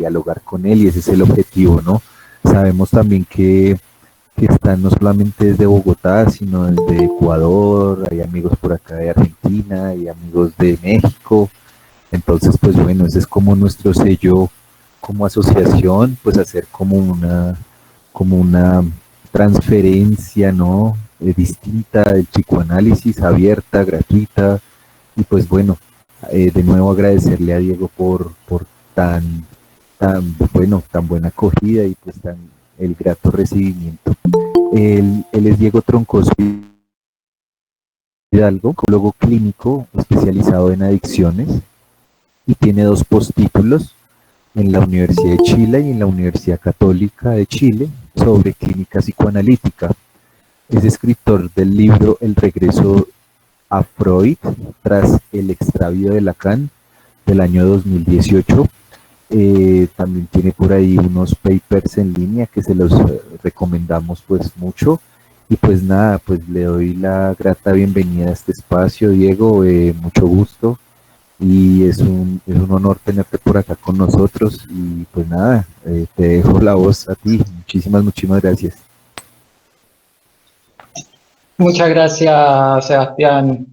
dialogar con él y ese es el objetivo, ¿no? Sabemos también que están no solamente desde Bogotá, sino desde Ecuador, hay amigos por acá de Argentina, hay amigos de México, entonces pues bueno, ese es como nuestro sello como asociación, pues hacer como una transferencia, ¿no? Distinta del psicoanálisis, abierta, gratuita, y pues bueno, de nuevo agradecerle a Diego por tan, bueno, tan buena acogida y pues tan el grato recibimiento. Él es Diego Troncoso Hidalgo, psicólogo clínico especializado en adicciones y tiene dos postítulos en la Universidad de Chile y en la Universidad Católica de Chile sobre clínica psicoanalítica. Es escritor del libro El regreso a Freud tras el extravío de Lacan del año 2018. También tiene por ahí unos papers en línea que se los recomendamos pues mucho. Y pues nada, pues le doy la grata bienvenida a este espacio, Diego, mucho gusto y es un honor tenerte por acá con nosotros y pues nada, te dejo la voz a ti. Muchísimas gracias. Muchas gracias, Sebastián.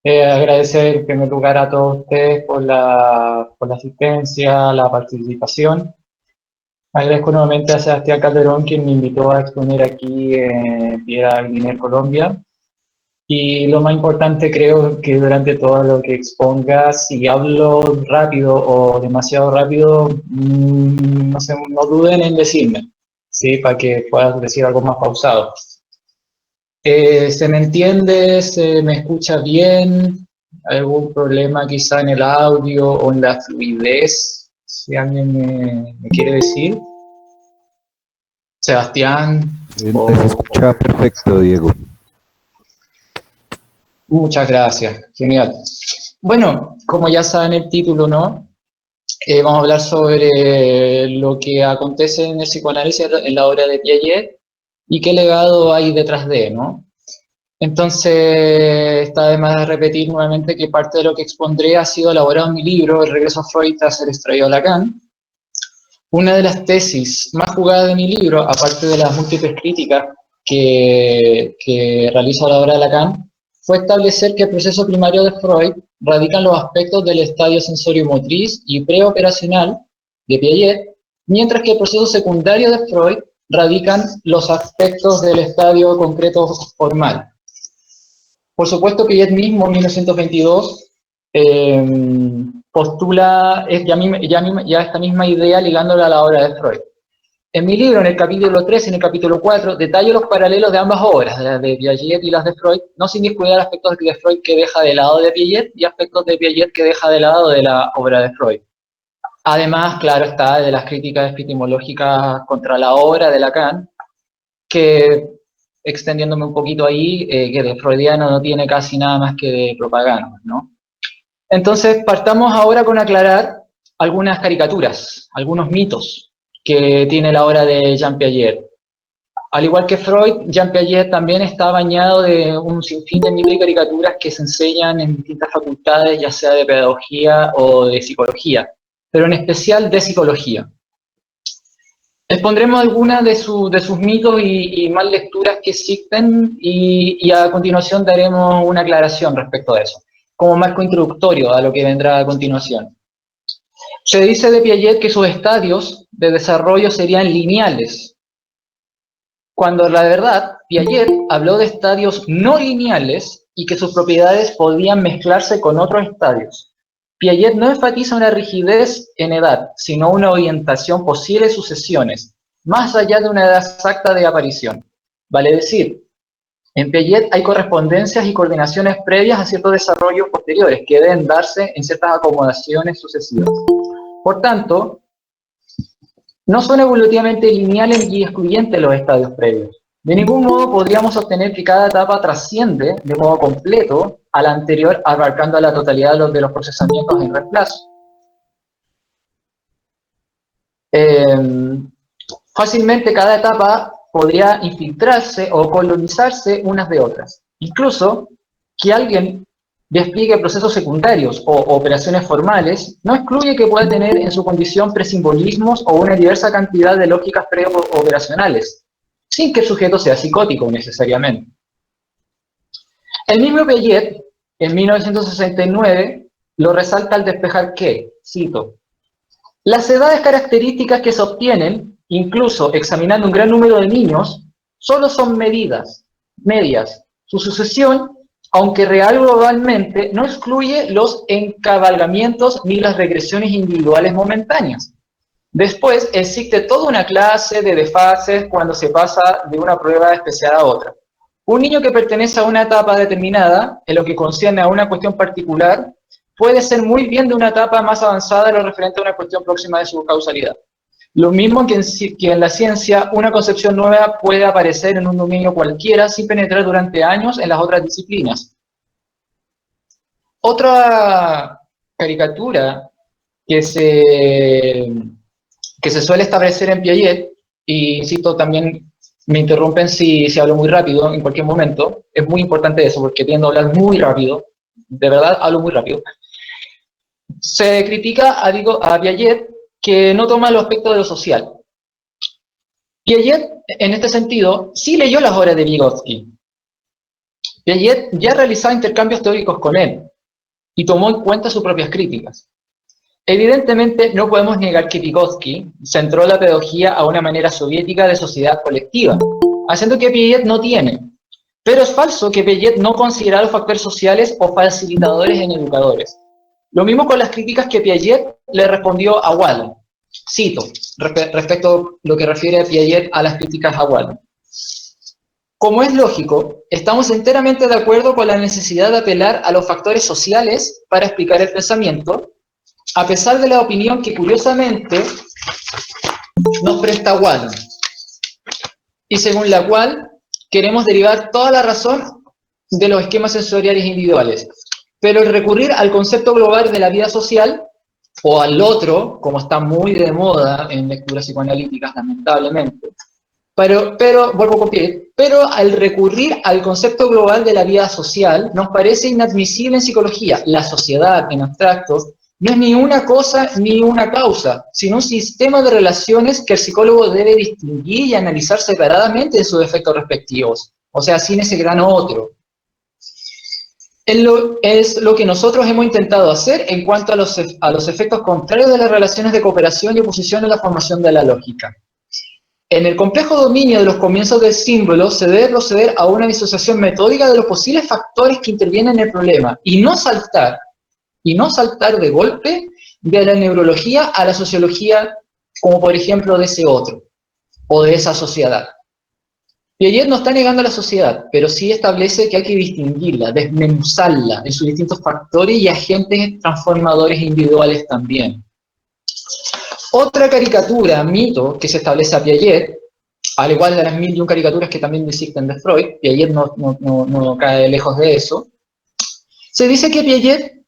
Agradecer en primer lugar a todos ustedes por la asistencia, la participación. Agradezco nuevamente a Sebastián Calderón, quien me invitó a exponer aquí en Piedra Guinea, Colombia. Y lo más importante creo que durante todo lo que exponga, si hablo rápido o demasiado rápido, no sé, no duden en decirme, ¿sí? Para que puedas decir algo más pausado. ¿Se me entiende? ¿Se me escucha bien? ¿Algún problema quizá en el audio o en la fluidez? Si alguien me quiere decir. Sebastián. Se escucha perfecto, Diego. Muchas gracias, genial. Bueno, como ya saben el título, ¿no? Vamos a hablar sobre lo que acontece en el psicoanálisis en la obra de Piaget y qué legado hay detrás de, ¿no? Entonces, está de más repetir nuevamente que parte de lo que expondré ha sido elaborado en mi libro, El regreso a Freud tras el extravío de Lacan. Una de las tesis más jugadas de mi libro, aparte de las múltiples críticas que realizo a la obra de Lacan, fue establecer que el proceso primario de Freud radica en los aspectos del estadio sensorio-motriz y preoperacional de Piaget, mientras que el proceso secundario de Freud radican los aspectos del estadio concreto formal. Por supuesto, Piaget mismo, en 1922, postula ya esta misma idea ligándola a la obra de Freud. En mi libro, en el capítulo 3 y en el capítulo 4, detallo los paralelos de ambas obras, las de Piaget y las de Freud, no sin descuidar aspectos de Freud que deja de lado de Piaget y aspectos de Piaget que deja de lado de la obra de Freud. Además, claro está, de las críticas epistemológicas contra la obra de Lacan, que, extendiéndome un poquito ahí, que de freudiano no tiene casi nada más que de propaganda, ¿no? Entonces, partamos ahora con aclarar algunas caricaturas, algunos mitos que tiene la obra de Jean Piaget. Al igual que Freud, Jean Piaget también está bañado de un sinfín de mitos y caricaturas que se enseñan en distintas facultades, ya sea de pedagogía o de psicología, pero en especial de psicología. Expondremos algunas de sus mitos y más lecturas que existen y a continuación daremos una aclaración respecto a eso, como marco introductorio a lo que vendrá a continuación. Se dice de Piaget que sus estadios de desarrollo serían lineales, cuando la verdad, Piaget habló de estadios no lineales y que sus propiedades podían mezclarse con otros estadios. Piaget no enfatiza una rigidez en edad, sino una orientación posible de sucesiones, más allá de una edad exacta de aparición. Vale decir, en Piaget hay correspondencias y coordinaciones previas a ciertos desarrollos posteriores que deben darse en ciertas acomodaciones sucesivas. Por tanto, no son evolutivamente lineales y excluyentes los estadios previos. De ningún modo podríamos sostener que cada etapa trasciende de modo completo a la anterior, abarcando a la totalidad de los procesamientos en reemplazo. Fácilmente cada etapa podría infiltrarse o colonizarse unas de otras. Incluso que alguien despliegue procesos secundarios o operaciones formales, no excluye que pueda tener en su condición presimbolismos o una diversa cantidad de lógicas preoperacionales, sin que el sujeto sea psicótico necesariamente. El mismo Piaget, en 1969, lo resalta al despejar que, cito, las edades características que se obtienen, incluso examinando un gran número de niños, solo son medias. Su sucesión, aunque real globalmente, no excluye los encabalgamientos ni las regresiones individuales momentáneas. Después existe toda una clase de desfases cuando se pasa de una prueba especial a otra. Un niño que pertenece a una etapa determinada, en lo que concierne a una cuestión particular, puede ser muy bien de una etapa más avanzada en lo referente a una cuestión próxima de su causalidad. Lo mismo que en la ciencia, una concepción nueva puede aparecer en un dominio cualquiera sin penetrar durante años en las otras disciplinas. Otra caricatura que se suele establecer en Piaget, y insisto, también me interrumpen si hablo muy rápido en cualquier momento, es muy importante eso, porque tiendo a hablar muy rápido, de verdad hablo muy rápido. Se critica a Piaget que no toma los aspectos de lo social. Piaget, en este sentido, sí leyó las obras de Vygotsky. Piaget ya realizaba intercambios teóricos con él y tomó en cuenta sus propias críticas. Evidentemente, no podemos negar que Vygotsky centró la pedagogía a una manera soviética de sociedad colectiva, haciendo que Piaget no tiene. Pero es falso que Piaget no considerara los factores sociales o facilitadores en educadores. Lo mismo con las críticas que Piaget le respondió a Waldman. Cito, respecto a lo que refiere a Piaget a las críticas a Waldman. Como es lógico, estamos enteramente de acuerdo con la necesidad de apelar a los factores sociales para explicar el pensamiento, a pesar de la opinión que curiosamente nos presta Waldman, y según la cual queremos derivar toda la razón de los esquemas sensoriales individuales. Pero el recurrir al concepto global de la vida social, o al otro, como está muy de moda en lecturas psicoanalíticas, lamentablemente, pero vuelvo a copiar, pero al recurrir al concepto global de la vida social, nos parece inadmisible en psicología. La sociedad, en abstracto, no es ni una cosa ni una causa, sino un sistema de relaciones que el psicólogo debe distinguir y analizar separadamente de sus efectos respectivos, o sea, sin ese gran otro. Es lo que nosotros hemos intentado hacer en cuanto a los efectos contrarios de las relaciones de cooperación y oposición en la formación de la lógica. En el complejo dominio de los comienzos del símbolo se debe proceder a una disociación metódica de los posibles factores que intervienen en el problema y no saltar de golpe de la neurología a la sociología, como por ejemplo de ese otro o de esa sociedad. Piaget no está negando a la sociedad, pero sí establece que hay que distinguirla, desmenuzarla en sus distintos factores y agentes transformadores individuales también. Otra caricatura, mito, que se establece a Piaget, al igual de las 1001 caricaturas que también existen de Freud, Piaget no cae lejos de eso, se dice que Piaget,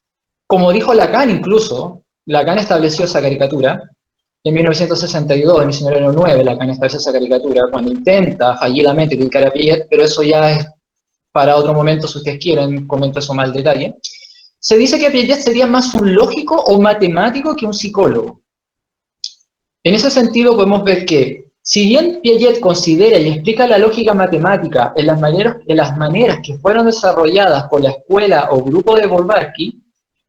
como dijo Lacan incluso, Lacan estableció esa caricatura, en 1962, en 1909, Lacan establece esa caricatura, cuando intenta fallidamente criticar a Piaget, pero eso ya es para otro momento, si ustedes quieren, comento eso más al detalle. Se dice que Piaget sería más un lógico o matemático que un psicólogo. En ese sentido podemos ver que, si bien Piaget considera y explica la lógica matemática en las maneras que fueron desarrolladas por la escuela o grupo de Bolvarsky,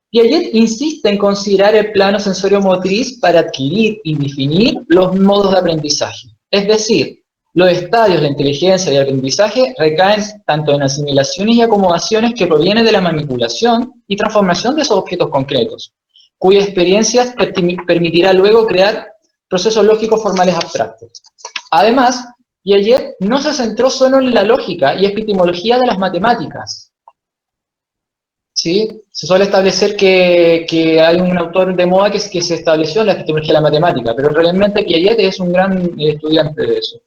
Piaget insiste en considerar el plano sensorio-motriz para adquirir y definir los modos de aprendizaje. Es decir, los estadios de la inteligencia y el aprendizaje recaen tanto en asimilaciones y acomodaciones que provienen de la manipulación y transformación de esos objetos concretos, cuyas experiencias permitirá luego crear procesos lógicos formales abstractos. Además, Piaget no se centró solo en la lógica y epistemología de las matemáticas. ¿Sí? Se suele establecer que hay un autor de moda que se estableció en la epistemología de la matemática, pero realmente Piaget es un gran estudiante de eso.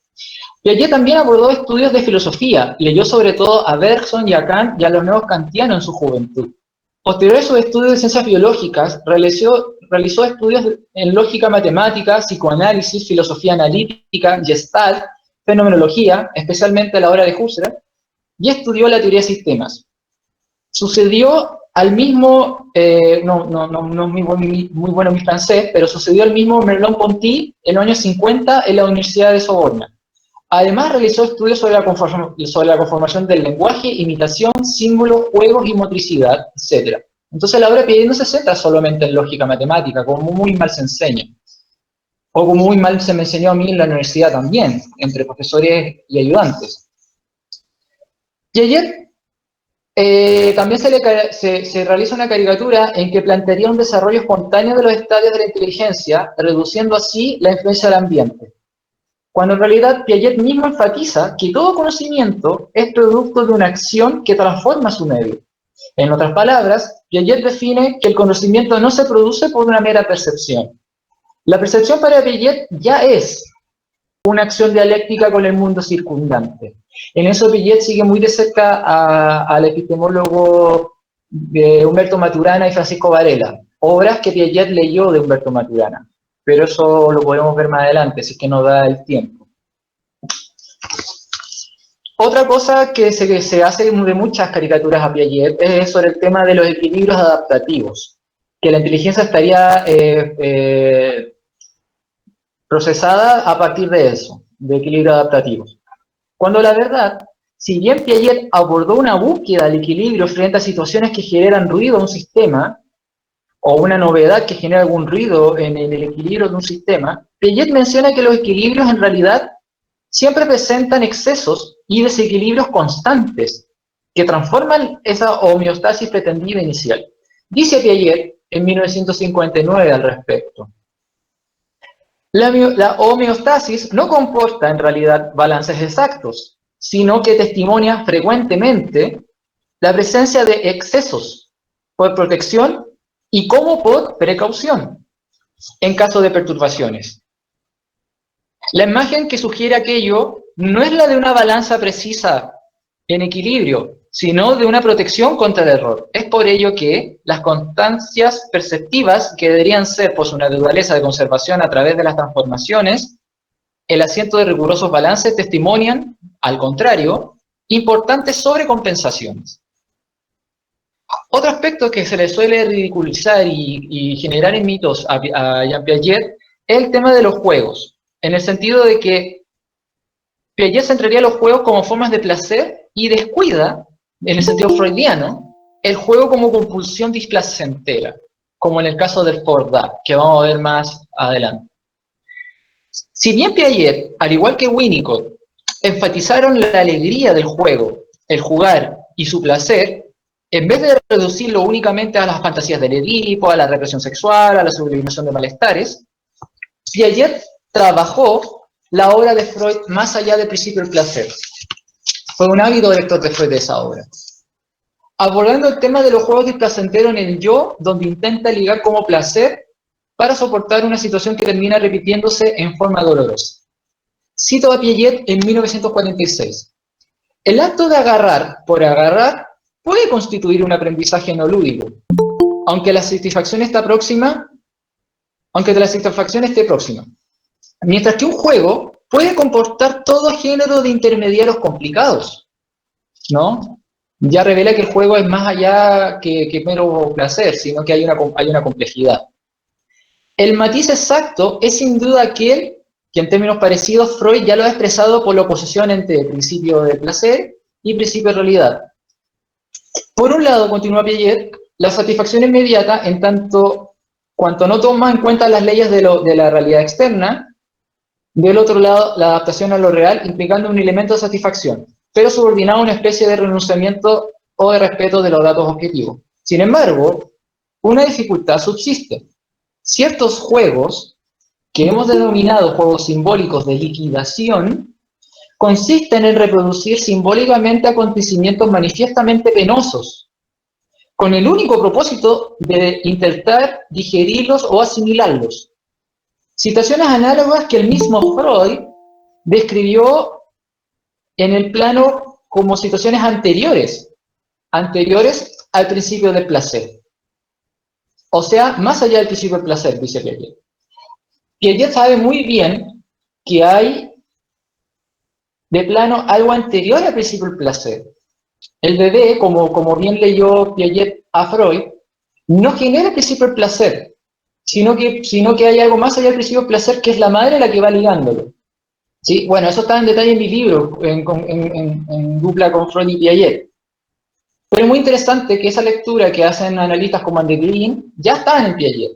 Piaget también abordó estudios de filosofía, leyó sobre todo a Bergson y a Kant y a los nuevos kantianos en su juventud. Posterior a sus estudios de ciencias biológicas, realizó estudios en lógica matemática, psicoanálisis, filosofía analítica, Gestalt, fenomenología, especialmente a la obra de Husserl, y estudió la teoría de sistemas. Sucedió al mismo, no es muy bueno mi francés, pero sucedió al mismo Merleau-Ponty en los años 50 en la Universidad de Sorbona. Además, realizó estudios sobre la conformación del lenguaje, imitación, símbolos, juegos y motricidad, etc. Entonces, la obra de Piaget no se centra solamente en lógica matemática, como muy mal se enseña, o como muy mal se me enseñó a mí en la universidad también, entre profesores y ayudantes. Piaget también se realiza una caricatura en que plantearía un desarrollo espontáneo de los estadios de la inteligencia, reduciendo así la influencia del ambiente. Cuando en realidad Piaget mismo enfatiza que todo conocimiento es producto de una acción que transforma su medio. En otras palabras, Piaget define que el conocimiento no se produce por una mera percepción. La percepción para Piaget ya es una acción dialéctica con el mundo circundante. En eso Piaget sigue muy de cerca al epistemólogo de Humberto Maturana y Francisco Varela, obras que Piaget leyó de Humberto Maturana, pero eso lo podemos ver más adelante, si es que nos da el tiempo. Otra cosa que se hace de muchas caricaturas a Piaget es sobre el tema de los equilibrios adaptativos, que la inteligencia estaría procesada a partir de eso, de equilibrios adaptativos. Cuando la verdad, si bien Piaget abordó una búsqueda del equilibrio frente a situaciones que generan ruido a un sistema, o una novedad que genera algún ruido en el equilibrio de un sistema, Piaget menciona que los equilibrios en realidad siempre presentan excesos y desequilibrios constantes que transforman esa homeostasis pretendida inicial. Dice Piaget en 1959 al respecto: la homeostasis no comporta en realidad balances exactos, sino que testimonia frecuentemente la presencia de excesos por protección y como por precaución en caso de perturbaciones. La imagen que sugiere aquello no es la de una balanza precisa en equilibrio, sino de una protección contra el error. Es por ello que las constancias perceptivas, que deberían ser por su naturaleza de conservación a través de las transformaciones, el asiento de rigurosos balances testimonian, al contrario, importantes sobrecompensaciones. Otro aspecto que se le suele ridiculizar y generar en mitos a Jean Piaget es el tema de los juegos, en el sentido de que Piaget centraría los juegos como formas de placer y descuida, en el sentido freudiano, el juego como compulsión displacentera, como en el caso del Fordá, que vamos a ver más adelante. Si bien Piaget, al igual que Winnicott, enfatizaron la alegría del juego, el jugar y su placer, en vez de reducirlo únicamente a las fantasías del Edipo, a la represión sexual, a la sublimación de malestares, Piaget trabajó la obra de Freud más allá del principio del placer. Fue un ávido lector de Freud de esa obra. Abordando el tema de los juegos displacenteros en el yo, donde intenta ligar como placer para soportar una situación que termina repitiéndose en forma dolorosa. Cito a Piaget en 1946. El acto de agarrar por agarrar puede constituir un aprendizaje no lúdico, aunque la satisfacción esté próxima, mientras que un juego puede comportar todo género de intermediarios complicados, ¿no? Ya revela que el juego es más allá que mero placer, sino que hay una complejidad. El matiz exacto es sin duda aquel que en términos parecidos Freud ya lo ha expresado por la oposición entre principio de placer y principio de realidad. Por un lado, continúa Piaget, la satisfacción inmediata en tanto cuanto no toma en cuenta las leyes de la realidad externa. Del otro lado, la adaptación a lo real, implicando un elemento de satisfacción, pero subordinado a una especie de renunciamiento o de respeto de los datos objetivos. Sin embargo, una dificultad subsiste. Ciertos juegos, que hemos denominado juegos simbólicos de liquidación, consisten en reproducir simbólicamente acontecimientos manifiestamente penosos, con el único propósito de intentar digerirlos o asimilarlos. Situaciones análogas que el mismo Freud describió en el plano como situaciones anteriores al principio del placer. O sea, más allá del principio del placer, dice Piaget. Piaget sabe muy bien que hay de plano algo anterior al principio del placer. El bebé, como bien leyó Piaget a Freud, no genera el principio del placer, sino que hay algo más allá del principio del placer, que es la madre la que va ligándolo. ¿Sí? Bueno, eso está en detalle en mi libro, en dupla con Freud y Piaget. Pero es muy interesante que esa lectura que hacen analistas como Andy Green ya está en Piaget.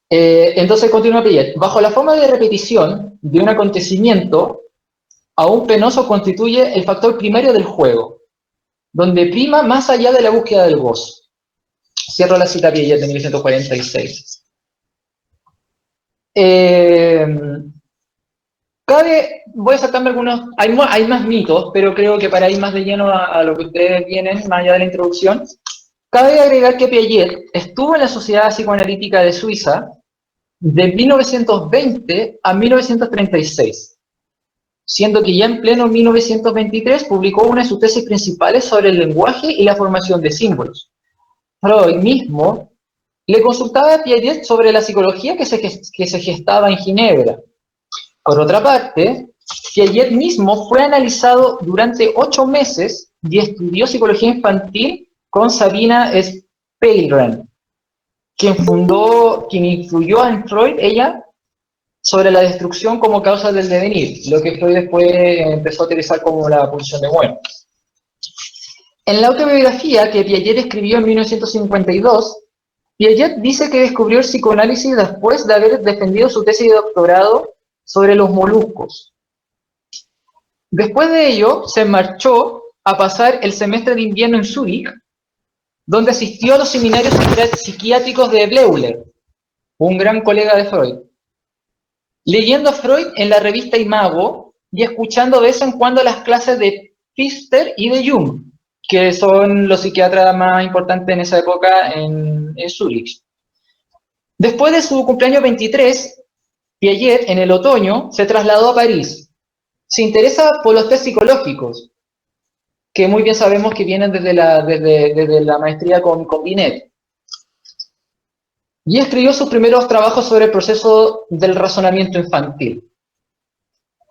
Entonces continúa Piaget. Bajo la forma de repetición de un acontecimiento, aún penoso constituye el factor primario del juego, donde prima más allá de la búsqueda del gozo. Cierro la cita Piaget de 1946. Voy a saltarme algunos, hay más mitos, pero creo que para ir más de lleno a lo que ustedes vienen, más allá de la introducción, cabe agregar que Piaget estuvo en la Sociedad Psicoanalítica de Suiza de 1920 a 1936, siendo que ya en pleno 1923 publicó una de sus tesis principales sobre el lenguaje y la formación de símbolos. Freud mismo le consultaba a Piaget sobre la psicología que se gestaba en Ginebra. Por otra parte, Piaget mismo fue analizado durante 8 meses y estudió psicología infantil con Sabina Spielrein, quien influyó en Freud, ella, sobre la destrucción como causa del devenir, lo que Freud después empezó a utilizar como la pulsión de bueno. En la autobiografía que Piaget escribió en 1952, Piaget dice que descubrió el psicoanálisis después de haber defendido su tesis de doctorado sobre los moluscos. Después de ello, se marchó a pasar el semestre de invierno en Zúrich, donde asistió a los seminarios psiquiátricos de Bleuler, un gran colega de Freud, leyendo a Freud en la revista Imago y escuchando de vez en cuando las clases de Pfister y de Jung, que son los psiquiatras más importantes en esa época en Zúrich. Después de su cumpleaños 23, Piaget, en el otoño, se trasladó a París. Se interesa por los test psicológicos, que muy bien sabemos que vienen desde la maestría con Binet. Y escribió sus primeros trabajos sobre el proceso del razonamiento infantil.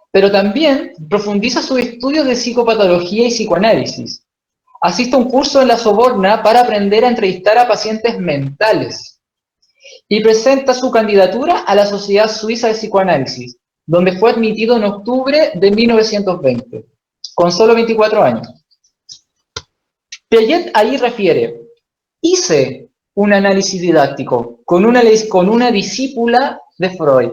Pero también profundiza sus estudios de psicopatología y psicoanálisis. Asiste a un curso en la Sorbona para aprender a entrevistar a pacientes mentales. Y presenta su candidatura a la Sociedad Suiza de Psicoanálisis, donde fue admitido en octubre de 1920, con solo 24 años. Piaget ahí refiere: hice un análisis didáctico con una discípula de Freud,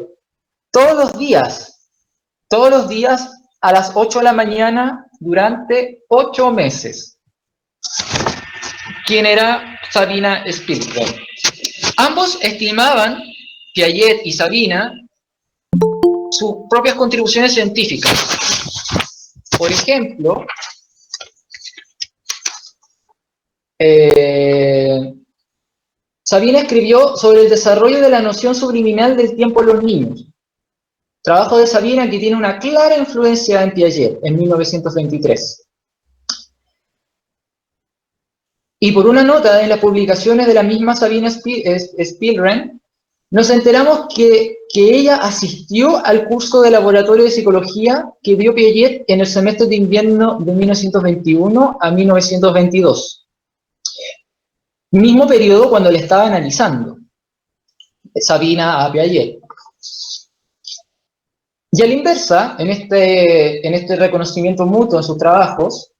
todos los días a las 8 de la mañana durante 8 meses. ¿Quién era Sabina Spielrein? Ambos estimaban, Piaget y Sabina, sus propias contribuciones científicas. Por ejemplo, Sabina escribió sobre el desarrollo de la noción subliminal del tiempo en los niños. Trabajo de Sabina que tiene una clara influencia en Piaget, en 1923. Y por una nota en las publicaciones de la misma Sabina Spielrein, nos enteramos que ella asistió al curso de laboratorio de psicología que dio Piaget en el semestre de invierno de 1921 a 1922. Mismo periodo cuando le estaba analizando Sabina a Piaget. Y a la inversa, en este reconocimiento mutuo en sus trabajos,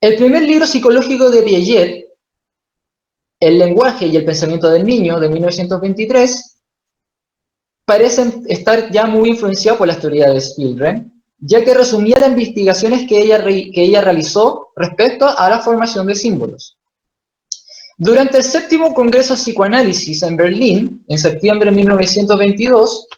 el primer libro psicológico de Piaget, El lenguaje y el pensamiento del niño, de 1923, parece estar ya muy influenciado por las teorías de Spielrein, ya que resumía las investigaciones que ella realizó respecto a la formación de símbolos. Durante el 7º Congreso de Psicoanálisis en Berlín, en septiembre de 1922,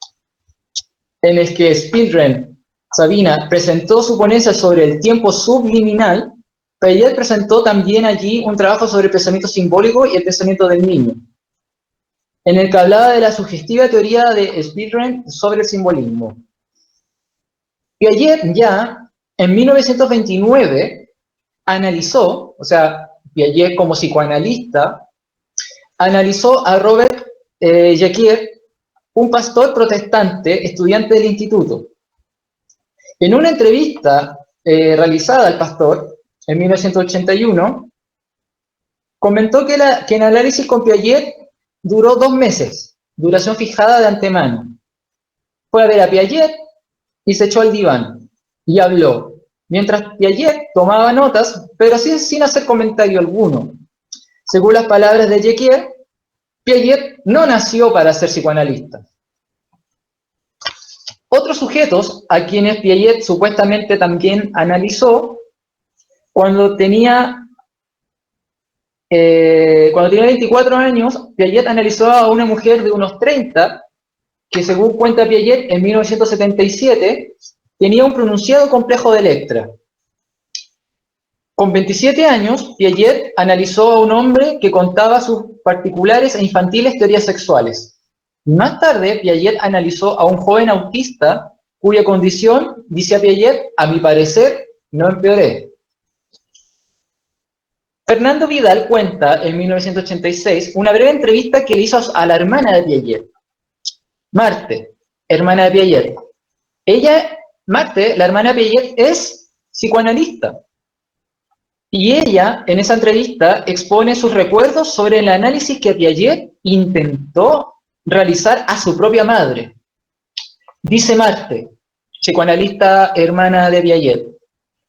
en el que Spielrein, Sabina, presentó su ponencia sobre el tiempo subliminal, Piaget presentó también allí un trabajo sobre el pensamiento simbólico y el pensamiento del niño, en el que hablaba de la sugestiva teoría de Spielrein sobre el simbolismo. Piaget ya, en 1929, analizó, o sea, Piaget como psicoanalista, analizó a Robert Jacquier, un pastor protestante, estudiante del instituto. En una entrevista realizada al pastor, en 1981, Comentó que el análisis con Piaget duró 2 meses, duración fijada de antemano. Fue a ver a Piaget y se echó al diván y habló, mientras Piaget tomaba notas, pero sin hacer comentario alguno. Según las palabras de Jequier, Piaget no nació para ser psicoanalista. Otros sujetos a quienes Piaget supuestamente también analizó, cuando tenía 24 años, Piaget analizó a una mujer de unos 30, que según cuenta Piaget, en 1977, tenía un pronunciado complejo de Electra. Con 27 años, Piaget analizó a un hombre que contaba sus particulares e infantiles teorías sexuales. Más tarde, Piaget analizó a un joven autista cuya condición, dice Piaget, a mi parecer, no empeoré. Fernando Vidal cuenta en 1986 una breve entrevista que le hizo a la hermana de Piaget, Marthe, hermana de Piaget. Marthe, la hermana de Piaget, es psicoanalista. Y ella, en esa entrevista, expone sus recuerdos sobre el análisis que Piaget intentó realizar a su propia madre. Dice Marthe, psicoanalista hermana de Piaget,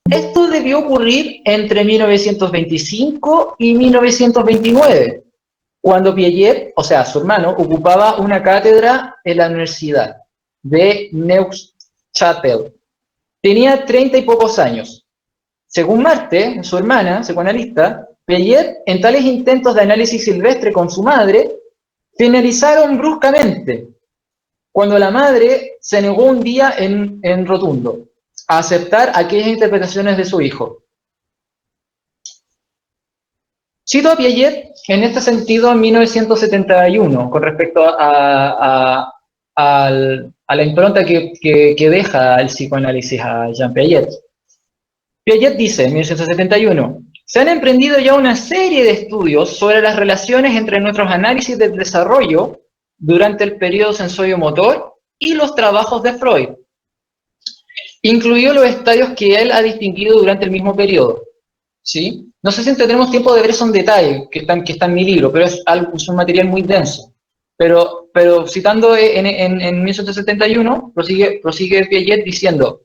esto debió ocurrir entre 1925 y 1929, cuando Piaget, o sea, su hermano, ocupaba una cátedra en la Universidad de Neuchâtel. Tenía 30 y pocos años. Según Marthe, su hermana, psicoanalista, Piaget, en tales intentos de análisis silvestre con su madre, finalizaron bruscamente, cuando la madre se negó un día en rotundo a aceptar aquellas interpretaciones de su hijo. Cito a Piaget en este sentido en 1971, con respecto a la impronta que deja el psicoanálisis a Jean Piaget. Piaget dice en 1971, se han emprendido ya una serie de estudios sobre las relaciones entre nuestros análisis del desarrollo durante el periodo sensorio-motor y los trabajos de Freud, incluidos los estadios que él ha distinguido durante el mismo periodo. ¿Sí? No sé si tenemos tiempo de ver eso en detalle, que está en mi libro, pero es un material muy denso. Pero citando en 1971, prosigue Piaget diciendo,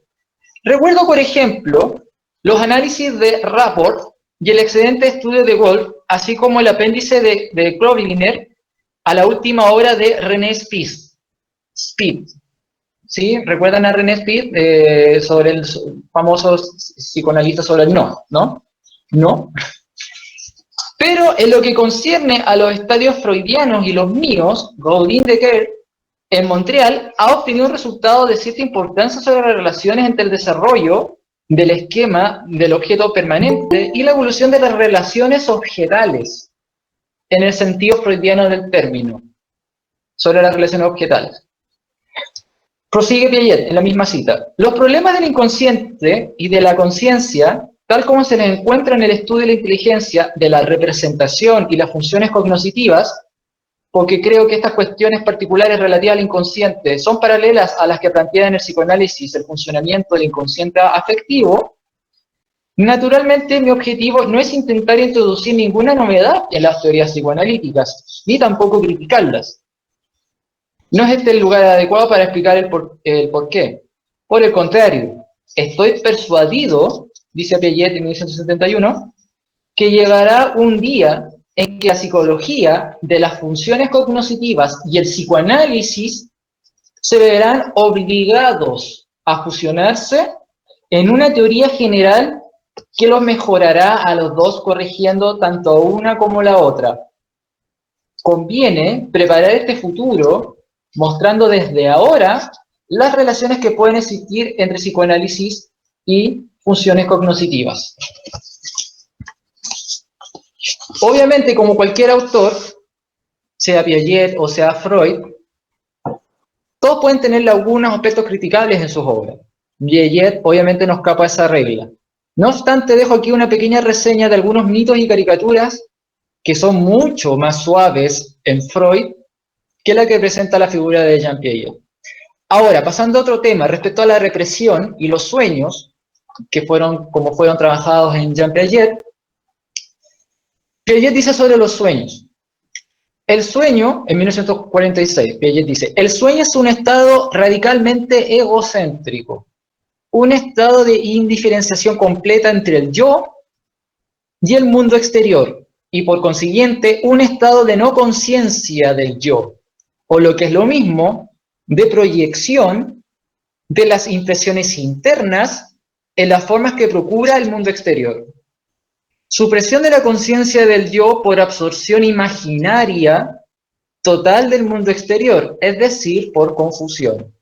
recuerdo, por ejemplo, los análisis de Rapport y el excelente estudio de Wolff, así como el apéndice de Klobinger a la última obra de René Spitz. ¿Sí? ¿Recuerdan a René Spitz sobre el famoso psicoanalista sobre el no? ¿No? ¿No? Pero en lo que concierne a los estadios freudianos y los míos, Gaudin-Decker, en Montreal, ha obtenido un resultado de cierta importancia sobre las relaciones entre el desarrollo del esquema del objeto permanente y la evolución de las relaciones objetales, en el sentido freudiano del término, sobre las relaciones objetales. Prosigue Piaget en la misma cita. Los problemas del inconsciente y de la conciencia, tal como se les encuentra en el estudio de la inteligencia, de la representación y las funciones cognitivas, porque creo que estas cuestiones particulares relativas al inconsciente son paralelas a las que plantea en el psicoanálisis el funcionamiento del inconsciente afectivo, naturalmente mi objetivo no es intentar introducir ninguna novedad en las teorías psicoanalíticas, ni tampoco criticarlas. No es este el lugar adecuado para explicar el por qué. Por el contrario, estoy persuadido, dice Piaget en 1971, que llegará un día en que la psicología de las funciones cognitivas y el psicoanálisis se verán obligados a fusionarse en una teoría general que los mejorará a los dos, corrigiendo tanto una como la otra. Conviene preparar este futuro mostrando desde ahora las relaciones que pueden existir entre psicoanálisis y funciones cognitivas. Obviamente, como cualquier autor, sea Piaget o sea Freud, todos pueden tener algunos aspectos criticables en sus obras. Piaget obviamente no escapa a esa regla. No obstante, dejo aquí una pequeña reseña de algunos mitos y caricaturas que son mucho más suaves en Freud que la que presenta la figura de Jean Piaget. Ahora, pasando a otro tema, respecto a la represión y los sueños, que fueron trabajados en Jean Piaget, Piaget dice sobre los sueños. El sueño, en 1946, Piaget dice, el sueño es un estado radicalmente egocéntrico, un estado de indiferenciación completa entre el yo y el mundo exterior, y por consiguiente un estado de no conciencia del yo, o lo que es lo mismo, de proyección de las impresiones internas en las formas que procura el mundo exterior. Supresión de la conciencia del yo por absorción imaginaria total del mundo exterior, es decir, por confusión.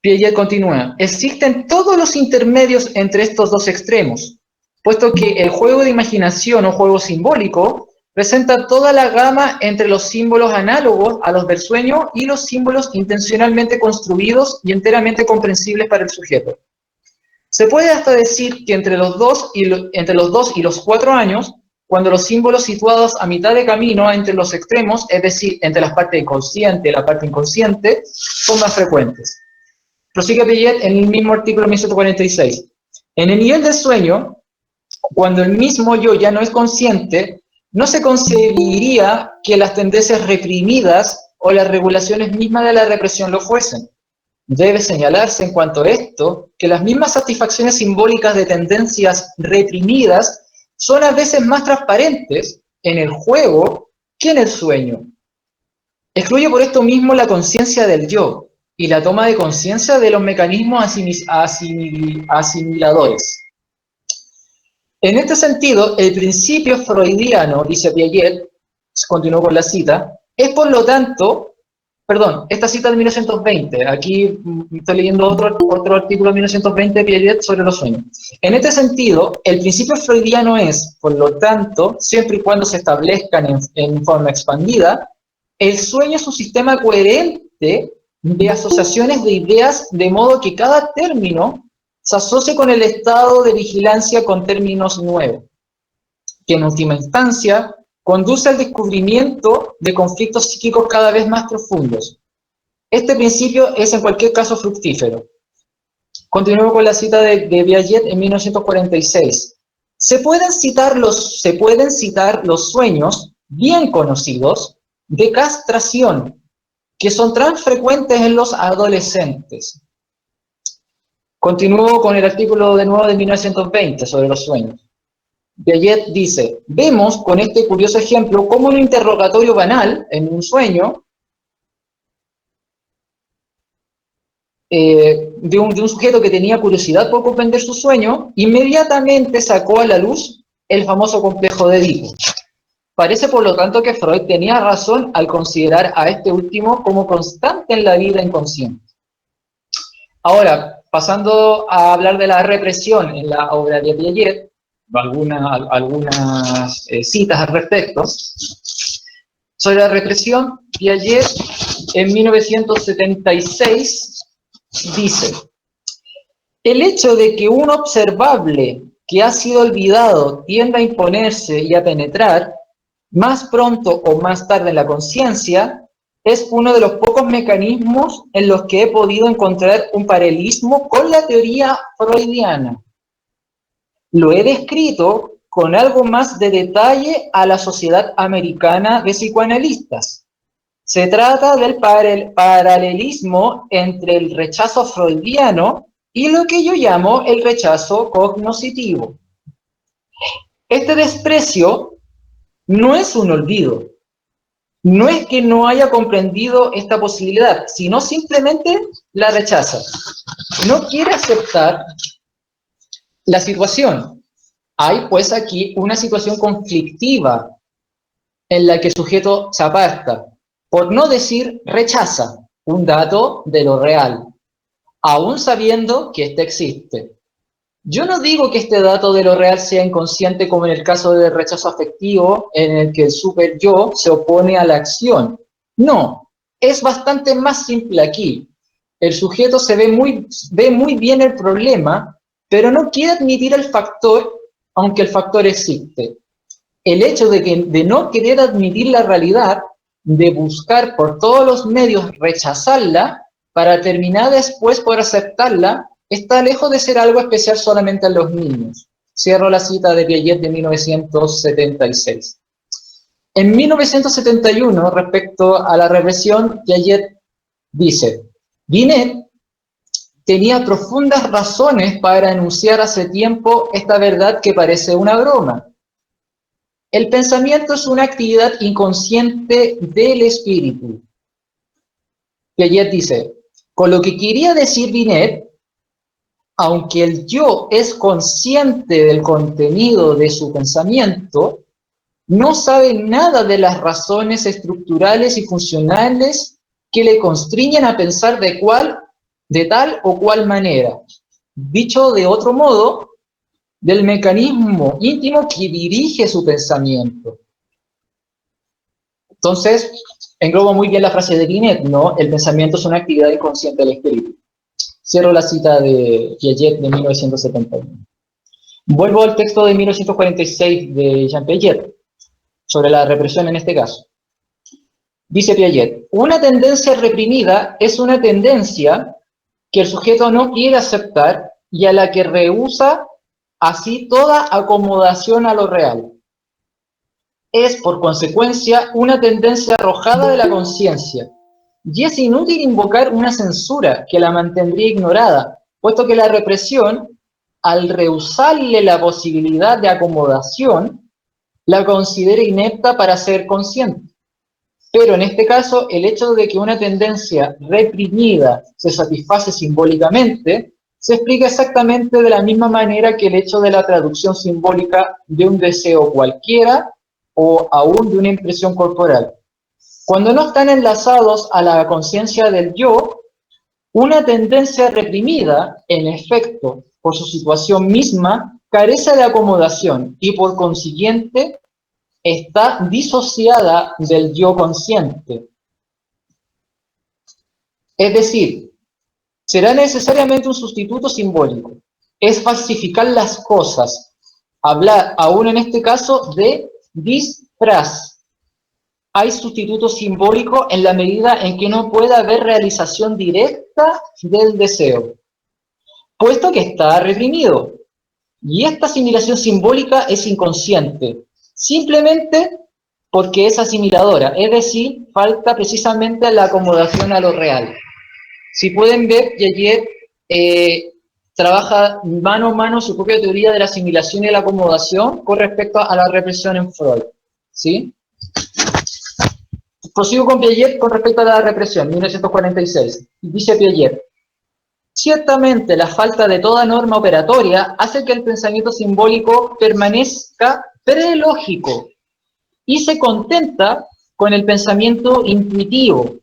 Piaget continúa, existen todos los intermedios entre estos dos extremos, puesto que el juego de imaginación o juego simbólico presenta toda la gama entre los símbolos análogos a los del sueño y los símbolos intencionalmente construidos y enteramente comprensibles para el sujeto. Se puede hasta decir que entre los 2 y los 4 años, cuando los símbolos situados a mitad de camino entre los extremos, es decir, entre la parte consciente y la parte inconsciente, son más frecuentes. Prosigue Piaget en el mismo artículo 1746. En el nivel del sueño, cuando el mismo yo ya no es consciente, no se concebiría que las tendencias reprimidas o las regulaciones mismas de la represión lo fuesen. Debe señalarse en cuanto a esto que las mismas satisfacciones simbólicas de tendencias reprimidas son a veces más transparentes en el juego que en el sueño. Excluye por esto mismo la conciencia del yo y la toma de conciencia de los mecanismos asimiladores. En este sentido, el principio freudiano, dice Piaget, continuó con la cita, es por lo tanto, perdón, esta cita de 1920, aquí estoy leyendo otro artículo de 1920 de Piaget sobre los sueños. En este sentido, el principio freudiano es, por lo tanto, siempre y cuando se establezcan en forma expandida, el sueño es un sistema coherente de asociaciones de ideas, de modo que cada término se asocia con el estado de vigilancia con términos nuevos, que en última instancia conduce al descubrimiento de conflictos psíquicos cada vez más profundos. Este principio es en cualquier caso fructífero. Continuemos con la cita de Piaget en 1946. Se pueden citar los sueños bien conocidos de castración, que son tan frecuentes en los adolescentes. Continúo con el artículo de nuevo de 1920 sobre los sueños. Piaget dice, vemos con este curioso ejemplo cómo un interrogatorio banal en un sueño de un sujeto que tenía curiosidad por comprender su sueño, inmediatamente sacó a la luz el famoso complejo de Edipo. Parece, por lo tanto, que Freud tenía razón al considerar a este último como constante en la vida inconsciente. Ahora, pasando a hablar de la represión en la obra de Piaget, algunas citas al respecto. Sobre la represión, Piaget en 1976 dice, el hecho de que un observable que ha sido olvidado tienda a imponerse y a penetrar, más pronto o más tarde en la conciencia, es uno de los pocos mecanismos en los que he podido encontrar un paralelismo con la teoría freudiana. Lo he descrito con algo más de detalle a la Sociedad Americana de Psicoanalistas. Se trata del paralelismo entre el rechazo freudiano y lo que yo llamo el rechazo cognoscitivo. Este desprecio no es un olvido, no es que no haya comprendido esta posibilidad, sino simplemente la rechaza. No quiere aceptar la situación. Hay pues aquí una situación conflictiva en la que el sujeto se aparta, por no decir rechaza un dato de lo real, aún sabiendo que éste existe. Yo no digo que este dato de lo real sea inconsciente como en el caso del rechazo afectivo en el que el super yo se opone a la acción. No, es bastante más simple aquí. El sujeto ve muy bien el problema, pero no quiere admitir el factor, aunque el factor existe. El hecho de no querer admitir la realidad, de buscar por todos los medios rechazarla, para terminar después por aceptarla, está lejos de ser algo especial solamente en los niños. Cierro la cita de Piaget de 1976. En 1971, respecto a la represión, Piaget dice: Binet tenía profundas razones para enunciar hace tiempo esta verdad que parece una broma. El pensamiento es una actividad inconsciente del espíritu. Piaget dice: con lo que quería decir Binet, aunque el yo es consciente del contenido de su pensamiento, no sabe nada de las razones estructurales y funcionales que le constriñen a pensar de tal o cual manera. Dicho de otro modo, del mecanismo íntimo que dirige su pensamiento. Entonces, englobo muy bien la frase de Binet, ¿no? El pensamiento es una actividad inconsciente del espíritu. Cierro la cita de Piaget de 1971. Vuelvo al texto de 1946 de Jean Piaget, sobre la represión en este caso. Dice Piaget: una tendencia reprimida es una tendencia que el sujeto no quiere aceptar y a la que rehúsa así toda acomodación a lo real. Es, por consecuencia, una tendencia arrojada de la conciencia, y es inútil invocar una censura que la mantendría ignorada, puesto que la represión, al rehusarle la posibilidad de acomodación, la considera inepta para ser consciente. Pero en este caso, el hecho de que una tendencia reprimida se satisface simbólicamente, se explica exactamente de la misma manera que el hecho de la traducción simbólica de un deseo cualquiera o aún de una impresión corporal. Cuando no están enlazados a la conciencia del yo, una tendencia reprimida, en efecto, por su situación misma, carece de acomodación y por consiguiente está disociada del yo consciente. Es decir, será necesariamente un sustituto simbólico. Es falsificar las cosas. Hablar, aún en este caso, de disfraz. Hay sustituto simbólico en la medida en que no puede haber realización directa del deseo, puesto que está reprimido. Y esta asimilación simbólica es inconsciente, simplemente porque es asimiladora, es decir, falta precisamente la acomodación a lo real. Si pueden ver, Piaget trabaja mano a mano su propia teoría de la asimilación y la acomodación con respecto a la represión en Freud, ¿sí? Prosigo con Piaget con respecto a la represión, 1946. Dice Piaget: ciertamente la falta de toda norma operatoria hace que el pensamiento simbólico permanezca prelógico y se contenta con el pensamiento intuitivo,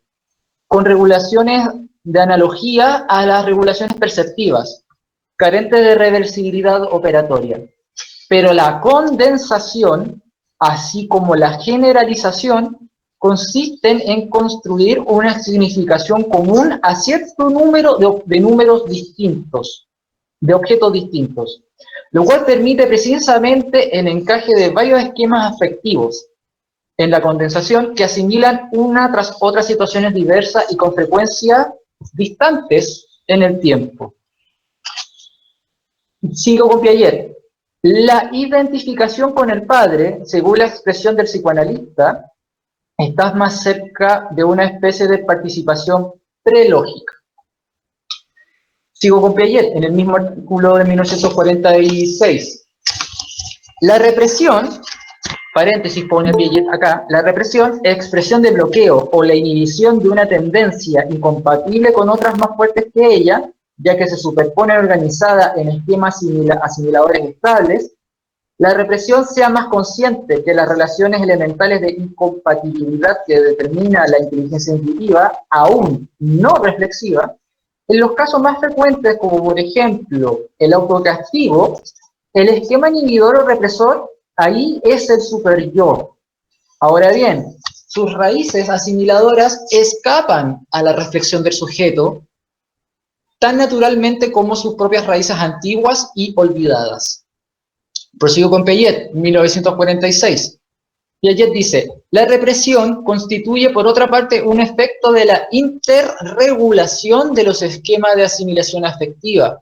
con regulaciones de analogía a las regulaciones perceptivas, carente de reversibilidad operatoria. Pero la condensación, así como la generalización, consisten en construir una significación común a cierto número de números distintos, de objetos distintos, lo cual permite precisamente el encaje de varios esquemas afectivos en la condensación que asimilan una tras otra situaciones diversas y con frecuencia distantes en el tiempo. Sigo con Piaget. La identificación con el padre, según la expresión del psicoanalista, está más cerca de una especie de participación prelógica. Sigo con Piaget, en el mismo artículo de 1946. La represión, paréntesis pone Piaget acá, la represión es expresión de bloqueo o la inhibición de una tendencia incompatible con otras más fuertes que ella, ya que se superpone organizada en esquemas asimiladores estables. La represión sea más consciente que las relaciones elementales de incompatibilidad que determina la inteligencia intuitiva, aún no reflexiva. En los casos más frecuentes, como por ejemplo el autocastigo, el esquema inhibidor o represor, ahí es el superyo. Ahora bien, sus raíces asimiladoras escapan a la reflexión del sujeto, tan naturalmente como sus propias raíces antiguas y olvidadas. Prosigo con Piaget, 1946. Piaget dice: la represión constituye, por otra parte, un efecto de la interregulación de los esquemas de asimilación afectiva,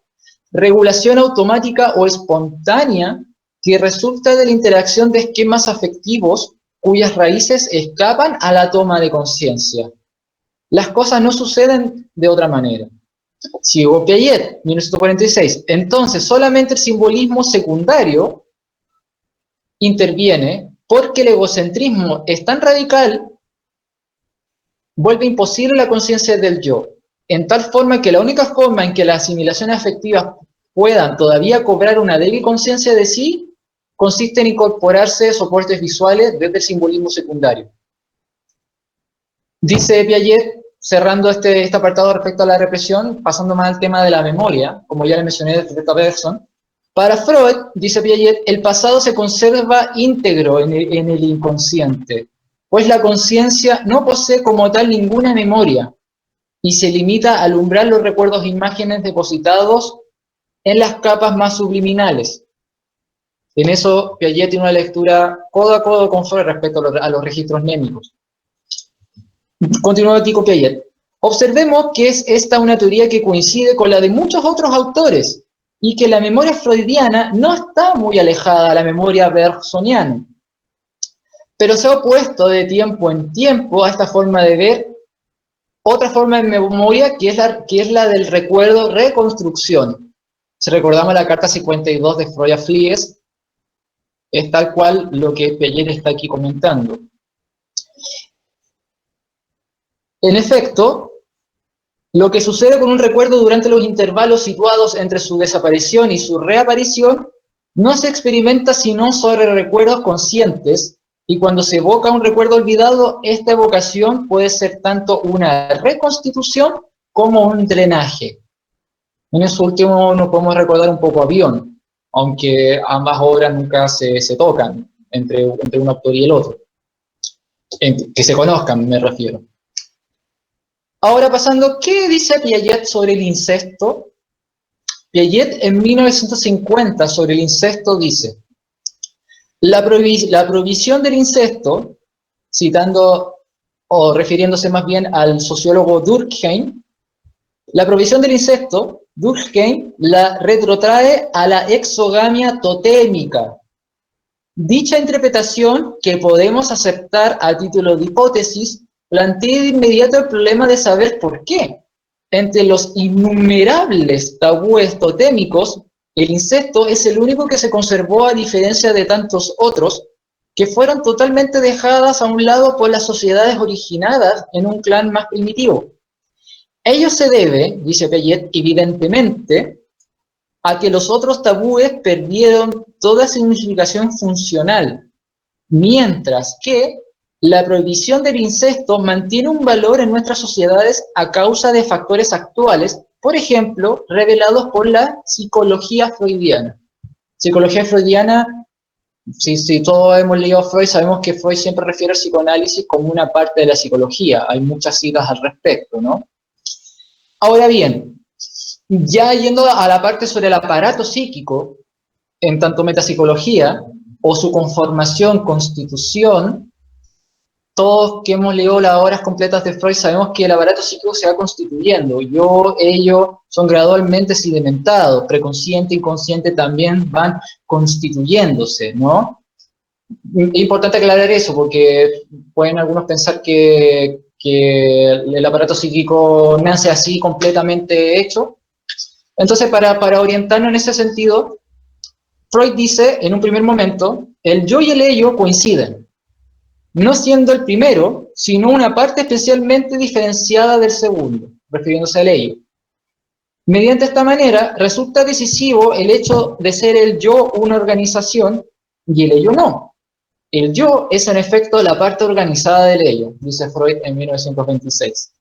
regulación automática o espontánea que resulta de la interacción de esquemas afectivos cuyas raíces escapan a la toma de conciencia. Las cosas no suceden de otra manera. Sigo Piaget, 1946. Entonces, solamente el simbolismo secundario interviene porque el egocentrismo es tan radical, vuelve imposible la conciencia del yo, en tal forma que la única forma en que las asimilaciones afectivas puedan todavía cobrar una débil conciencia de sí, consiste en incorporarse soportes visuales desde el simbolismo secundario. Dice Piaget, cerrando este apartado respecto a la represión, pasando más al tema de la memoria, como ya le mencioné respecto a Bergson, para Freud, dice Piaget, el pasado se conserva íntegro en el inconsciente, pues la conciencia no posee como tal ninguna memoria y se limita a alumbrar los recuerdos e imágenes depositados en las capas más subliminales. En eso Piaget tiene una lectura codo a codo con Freud respecto a los registros mnémicos. Continuando aquí con Piaget. Observemos que es esta una teoría que coincide con la de muchos otros autores y que la memoria freudiana no está muy alejada a la memoria bergsoniana, pero se ha opuesto de tiempo en tiempo a esta forma de ver otra forma de memoria que es la del recuerdo-reconstrucción. Si recordamos la carta 52 de Freud a Flies, es tal cual lo que Piaget está aquí comentando. En efecto, lo que sucede con un recuerdo durante los intervalos situados entre su desaparición y su reaparición no se experimenta sino sobre recuerdos conscientes, y cuando se evoca un recuerdo olvidado, esta evocación puede ser tanto una reconstitución como un drenaje. En eso último nos podemos recordar un poco a Bion, aunque ambas obras nunca se tocan entre un autor y el otro. Que se conozcan, me refiero. Ahora pasando, ¿qué dice Piaget sobre el incesto? Piaget en 1950 sobre el incesto dice: la prohibición del incesto, citando o refiriéndose más bien al sociólogo Durkheim, la prohibición del incesto, Durkheim la retrotrae a la exogamia totémica. Dicha interpretación, que podemos aceptar a título de hipótesis, plantea de inmediato el problema de saber por qué. Entre los innumerables tabúes totémicos, el incesto es el único que se conservó a diferencia de tantos otros que fueron totalmente dejadas a un lado por las sociedades originadas en un clan más primitivo. Ello se debe, dice Piaget, evidentemente, a que los otros tabúes perdieron toda significación funcional, mientras que la prohibición del incesto mantiene un valor en nuestras sociedades a causa de factores actuales, por ejemplo, revelados por la psicología freudiana. Psicología freudiana, si todos hemos leído a Freud, sabemos que Freud siempre refiere al psicoanálisis como una parte de la psicología. Hay muchas citas al respecto, ¿no? Ahora bien, ya yendo a la parte sobre el aparato psíquico, en tanto metapsicología, o su conformación, constitución, todos que hemos leído las obras completas de Freud sabemos que el aparato psíquico se va constituyendo. Ellos son gradualmente sedimentados, preconsciente, inconsciente también van constituyéndose, ¿no? Es importante aclarar eso porque pueden algunos pensar que el aparato psíquico nace así completamente hecho. Entonces, para orientarnos en ese sentido, Freud dice en un primer momento, el yo y el ello coinciden, no siendo el primero, sino una parte especialmente diferenciada del segundo, refiriéndose al ello. Mediante esta manera, resulta decisivo el hecho de ser el yo una organización y el ello no. El yo es en efecto la parte organizada del ello, dice Freud en 1926.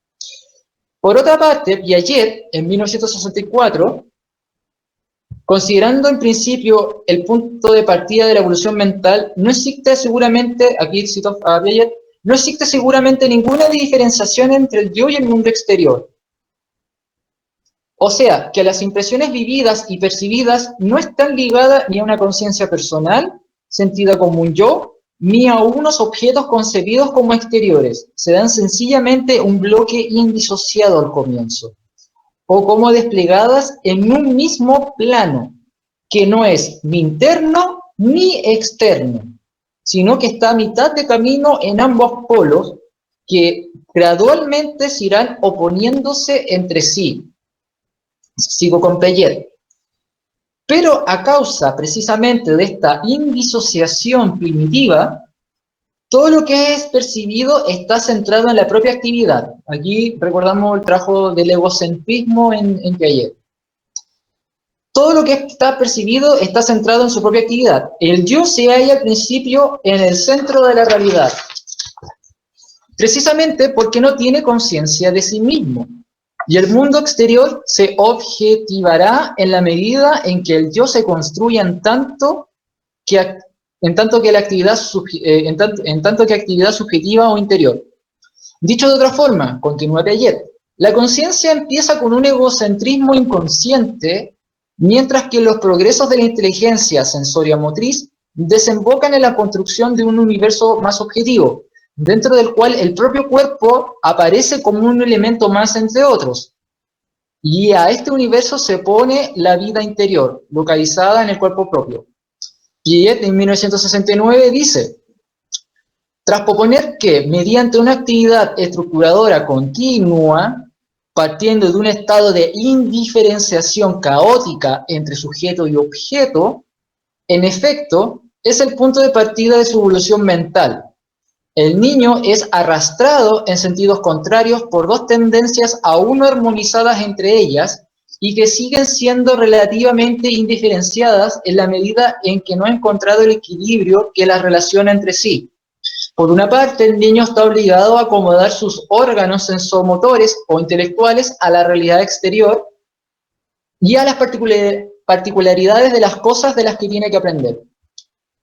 Por otra parte, Piaget, en 1964, considerando en principio el punto de partida de la evolución mental, no existe seguramente, aquí cito a Piaget, no existe seguramente ninguna diferenciación entre el yo y el mundo exterior. O sea, que las impresiones vividas y percibidas no están ligadas ni a una conciencia personal, sentida como un yo, ni a unos objetos concebidos como exteriores. Se dan sencillamente un bloque indisociado al comienzo. o como desplegadas en un mismo plano, que no es ni interno ni externo, sino que está a mitad de camino en ambos polos, que gradualmente se irán oponiéndose entre sí. Sigo con Piaget. Pero a causa precisamente de esta indisociación primitiva, todo lo que es percibido está centrado en la propia actividad. Aquí recordamos el trabajo del egocentrismo en Piaget. Todo lo que está percibido está centrado en su propia actividad. El yo se halla al principio en el centro de la realidad, precisamente porque no tiene conciencia de sí mismo. Y el mundo exterior se objetivará en la medida en que el yo se construya en tanto que actividad subjetiva o interior. Dicho de otra forma, continúa Piaget, la conciencia empieza con un egocentrismo inconsciente, mientras que los progresos de la inteligencia sensoria-motriz desembocan en la construcción de un universo más objetivo, dentro del cual el propio cuerpo aparece como un elemento más entre otros. Y a este universo se pone la vida interior, localizada en el cuerpo propio. Piaget en 1969 dice, tras proponer que mediante una actividad estructuradora continua, partiendo de un estado de indiferenciación caótica entre sujeto y objeto, en efecto, es el punto de partida de su evolución mental. El niño es arrastrado en sentidos contrarios por dos tendencias aún no armonizadas entre ellas y que siguen siendo relativamente indiferenciadas en la medida en que no ha encontrado el equilibrio que las relaciona entre sí. Por una parte, el niño está obligado a acomodar sus órganos sensomotores o intelectuales a la realidad exterior y a las particularidades de las cosas de las que tiene que aprender.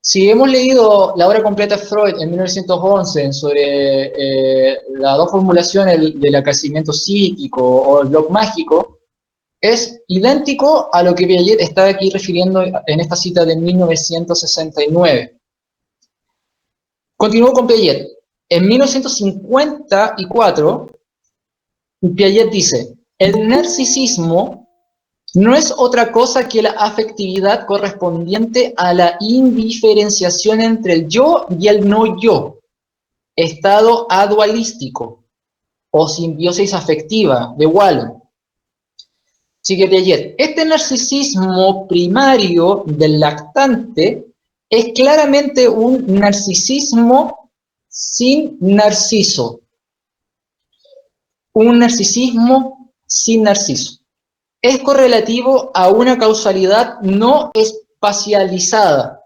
Si hemos leído la obra completa de Freud en 1911 sobre las dos formulaciones del acaecimiento psíquico o el bloque mágico, es idéntico a lo que Piaget está aquí refiriendo en esta cita de 1969. Continúo con Piaget. En 1954, Piaget dice, el narcisismo no es otra cosa que la afectividad correspondiente a la indiferenciación entre el yo y el no yo, estado adualístico o simbiosis afectiva de Wallin. Sigue Piaget. Este narcisismo primario del lactante es claramente un narcisismo sin narciso. Un narcisismo sin narciso. Es correlativo a una causalidad no espacializada.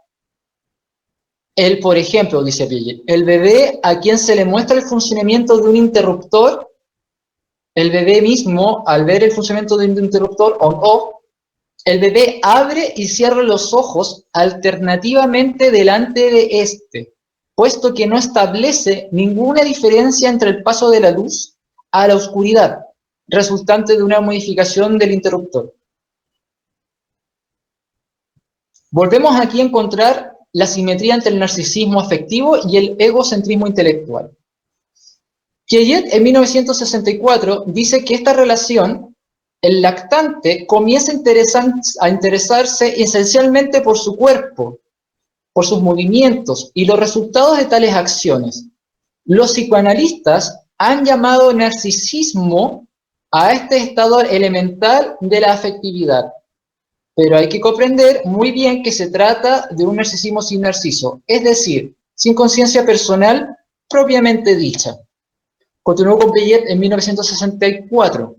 Por ejemplo, dice Piaget, el bebé a quien se le muestra el funcionamiento de un interruptor, el bebé mismo, al ver el funcionamiento de un interruptor on-off, el bebé abre y cierra los ojos alternativamente delante de este, puesto que no establece ninguna diferencia entre el paso de la luz a la oscuridad, resultante de una modificación del interruptor. Volvemos aquí a encontrar la simetría entre el narcisismo afectivo y el egocentrismo intelectual. Piaget en 1964 dice que esta relación, el lactante comienza a interesarse esencialmente por su cuerpo, por sus movimientos y los resultados de tales acciones. Los psicoanalistas han llamado narcisismo a este estado elemental de la afectividad. Pero hay que comprender muy bien que se trata de un narcisismo sin narciso, es decir, sin conciencia personal propiamente dicha. Continuó con Piaget en 1964.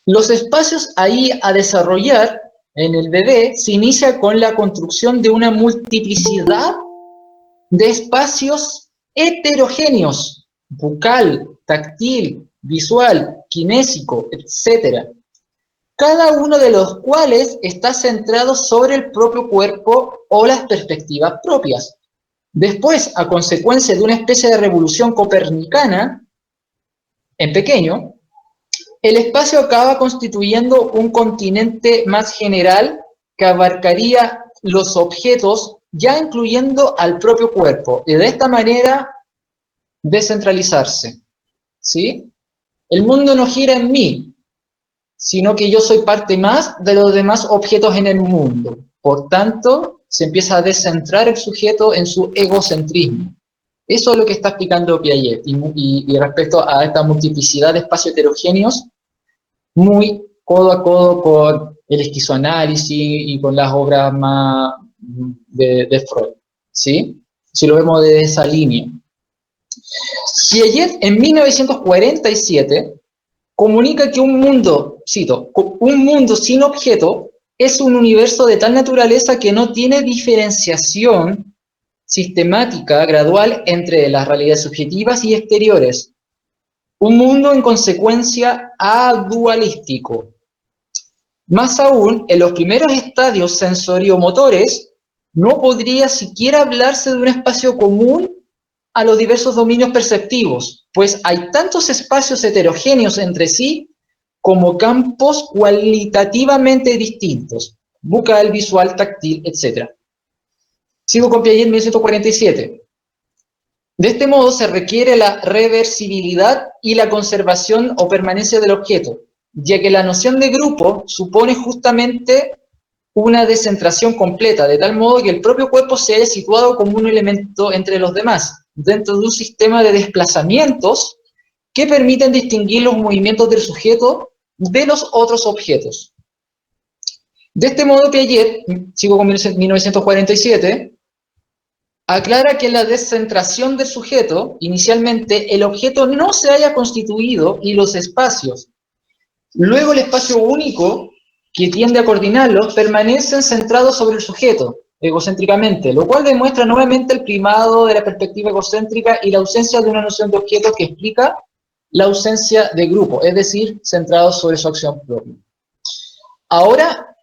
Los espacios ahí a desarrollar en el bebé se inicia con la construcción de una multiplicidad de espacios heterogéneos, bucal, táctil, visual, kinésico, etc. Cada uno de los cuales está centrado sobre el propio cuerpo o las perspectivas propias. Después, a consecuencia de una especie de revolución copernicana, en pequeño, el espacio acaba constituyendo un continente más general que abarcaría los objetos, ya incluyendo al propio cuerpo, y de esta manera descentralizarse. ¿Sí? El mundo no gira en mí, sino que yo soy parte más de los demás objetos en el mundo. Por tanto, se empieza a descentrar el sujeto en su egocentrismo. Eso es lo que está explicando Piaget, y respecto a esta multiplicidad de espacios heterogéneos, muy codo a codo con el esquizoanálisis y con las obras más de Freud, ¿sí? Si lo vemos de esa línea. Piaget, en 1947, comunica que un mundo, cito, un mundo sin objeto es un universo de tal naturaleza que no tiene diferenciación sistemática, gradual, entre las realidades subjetivas y exteriores. Un mundo, en consecuencia, adualístico. Más aún, en los primeros estadios sensorio-motores, no podría siquiera hablarse de un espacio común a los diversos dominios perceptivos, pues hay tantos espacios heterogéneos entre sí como campos cualitativamente distintos, bucal, visual, táctil, etc. Sigo con Piaget en 1947. De este modo se requiere la reversibilidad y la conservación o permanencia del objeto, ya que la noción de grupo supone justamente una descentración completa, de tal modo que el propio cuerpo se haya situado como un elemento entre los demás, dentro de un sistema de desplazamientos que permiten distinguir los movimientos del sujeto de los otros objetos. De este modo, Piaget, sigo con 1947, aclara que en la descentración del sujeto, inicialmente, el objeto no se haya constituido y los espacios, luego el espacio único que tiende a coordinarlos, permanecen centrados sobre el sujeto, egocéntricamente, lo cual demuestra nuevamente el primado de la perspectiva egocéntrica y la ausencia de una noción de objeto que explica la ausencia de grupo, es decir, centrados sobre su acción propia. Ahora,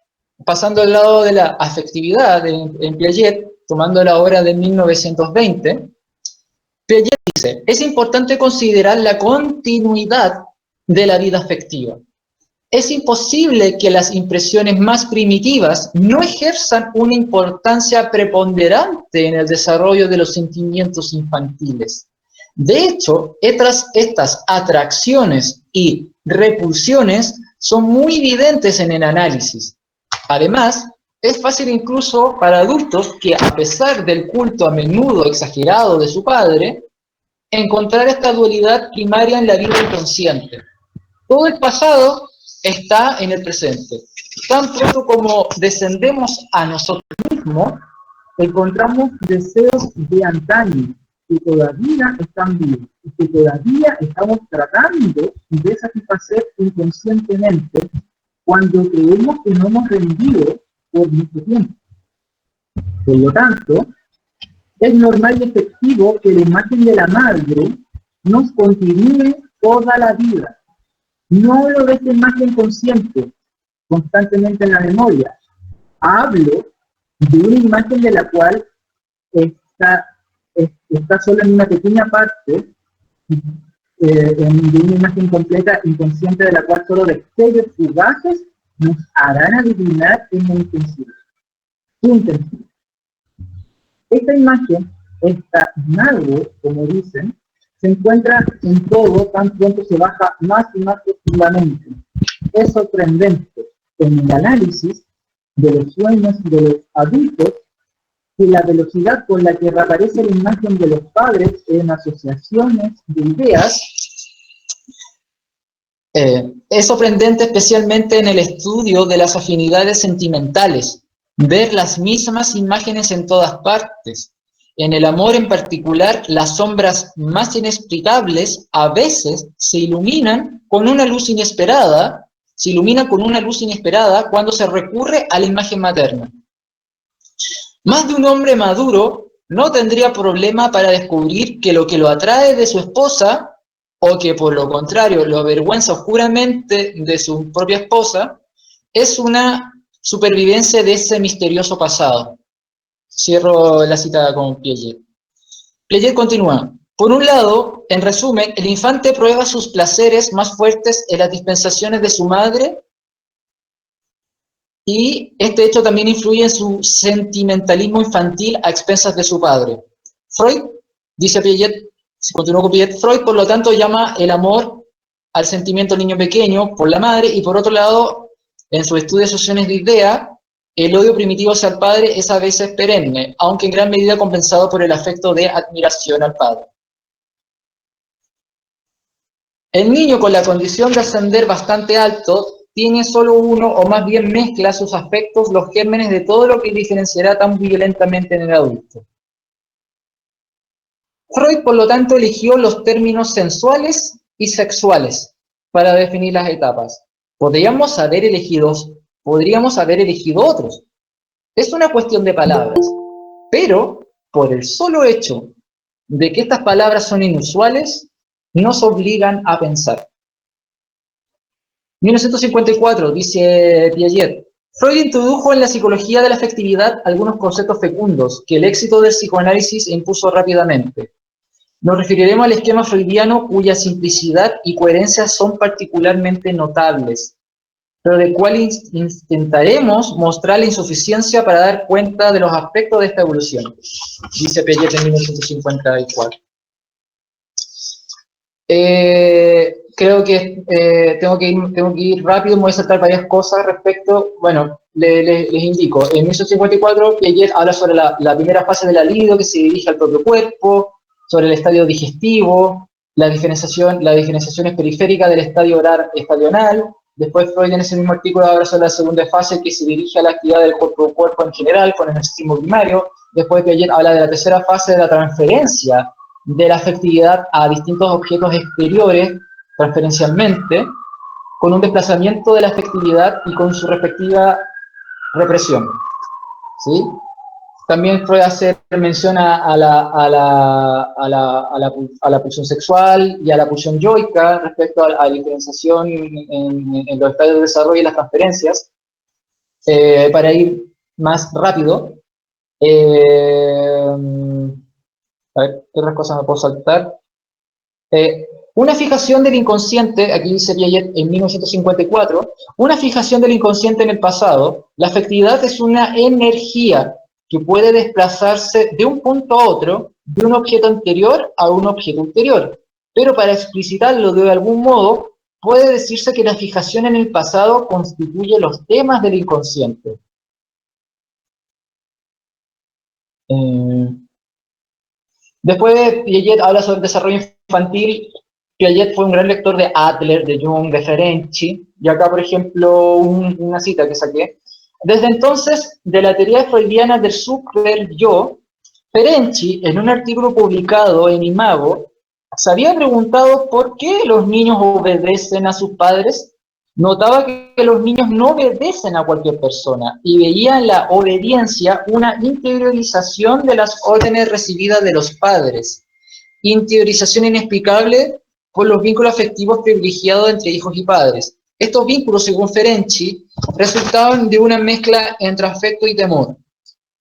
pasando al lado de la afectividad en Piaget, tomando la obra de 1920, Piaget dice, es importante considerar la continuidad de la vida afectiva. Es imposible que las impresiones más primitivas no ejerzan una importancia preponderante en el desarrollo de los sentimientos infantiles. De hecho, estas atracciones y repulsiones son muy evidentes en el análisis. Además, es fácil incluso para adultos que, a pesar del culto a menudo exagerado de su padre, encontrar esta dualidad primaria en la vida inconsciente. Todo el pasado está en el presente. Tan pronto como descendemos a nosotros mismos, encontramos deseos de antaño que todavía están vivos y que todavía estamos tratando de satisfacer inconscientemente cuando creemos que no hemos rendido por mucho tiempo. Por lo tanto, es normal y efectivo que la imagen de la madre nos continúe toda la vida. No hablo de esta imagen consciente, constantemente en la memoria. Hablo de una imagen de la cual está solo en una pequeña parte, de una imagen completa, inconsciente, de la cual solo destellos fugaces nos harán adivinar en la intensidad. Esta imagen, esta imago, como dicen, se encuentra en todo tan pronto se baja más y más profundamente. Es sorprendente en el análisis de los sueños de los adultos que la velocidad con la que reaparece la imagen de los padres en asociaciones de ideas es sorprendente especialmente en el estudio de las afinidades sentimentales, ver las mismas imágenes en todas partes. En el amor en particular, las sombras más inexplicables a veces se iluminan con una luz inesperada, cuando se recurre a la imagen materna. Más de un hombre maduro no tendría problema para descubrir que lo atrae de su esposa, o que por lo contrario lo avergüenza oscuramente de su propia esposa, es una supervivencia de ese misterioso pasado. Cierro la cita con Piaget. Piaget continúa. Por un lado, en resumen, el infante prueba sus placeres más fuertes en las dispensaciones de su madre, y este hecho también influye en su sentimentalismo infantil a expensas de su padre. Freud, dice Piaget, si continúo con Piaget, Freud por lo tanto llama el amor al sentimiento del niño pequeño por la madre, y por otro lado, en su estudio de asociaciones de idea, el odio primitivo hacia el padre es a veces perenne, aunque en gran medida compensado por el afecto de admiración al padre. El niño con la condición de ascender bastante alto tiene solo uno, o más bien mezcla sus aspectos, los gérmenes de todo lo que diferenciará tan violentamente en el adulto. Freud, por lo tanto, eligió los términos sensuales y sexuales para definir las etapas. Podríamos haber elegido otros. Es una cuestión de palabras, pero por el solo hecho de que estas palabras son inusuales, nos obligan a pensar. 1954, dice Piaget, Freud introdujo en la psicología de la afectividad algunos conceptos fecundos que el éxito del psicoanálisis impuso rápidamente. Nos referiremos al esquema freudiano cuya simplicidad y coherencia son particularmente notables, pero del cual intentaremos mostrar la insuficiencia para dar cuenta de los aspectos de esta evolución, dice Piaget en 1954. Creo que tengo que ir rápido, me voy a saltar varias cosas respecto, bueno, les indico, en 1954 Piaget habla sobre la primera fase de la libido que se dirige al propio cuerpo, sobre el estadio digestivo, la diferenciación periférica del estadio oral estadional. Después Freud en ese mismo artículo habla sobre la segunda fase que se dirige a la actividad del cuerpo en general, con el estímulo primario. Después Piaget habla de la tercera fase de la transferencia de la afectividad a distintos objetos exteriores, transferencialmente, con un desplazamiento de la afectividad y con su respectiva represión. ¿Sí? También Freud hace mención a la pulsión sexual y a la pulsión yoica respecto a la diferenciación en los estadios de desarrollo y las transferencias. Para ir más rápido, a ver, ¿qué otras cosas me puedo saltar? Una fijación del inconsciente, aquí dice Piaget en 1954, una fijación del inconsciente en el pasado. La afectividad es una energía que puede desplazarse de un punto a otro, de un objeto anterior a un objeto ulterior. Pero para explicitarlo de algún modo, puede decirse que la fijación en el pasado constituye los temas del inconsciente. Después Piaget habla sobre el desarrollo infantil. Piaget fue un gran lector de Adler, de Jung, de Ferenczi, y acá, por ejemplo, una cita que saqué. Desde entonces, de la teoría freudiana del super-yo, Ferenczi, en un artículo publicado en Imago, se había preguntado por qué los niños obedecen a sus padres. Notaba que los niños no obedecen a cualquier persona y veía en la obediencia una interiorización de las órdenes recibidas de los padres. Interiorización inexplicable por los vínculos afectivos privilegiados entre hijos y padres. Estos vínculos, según Ferenczi, resultaban de una mezcla entre afecto y temor,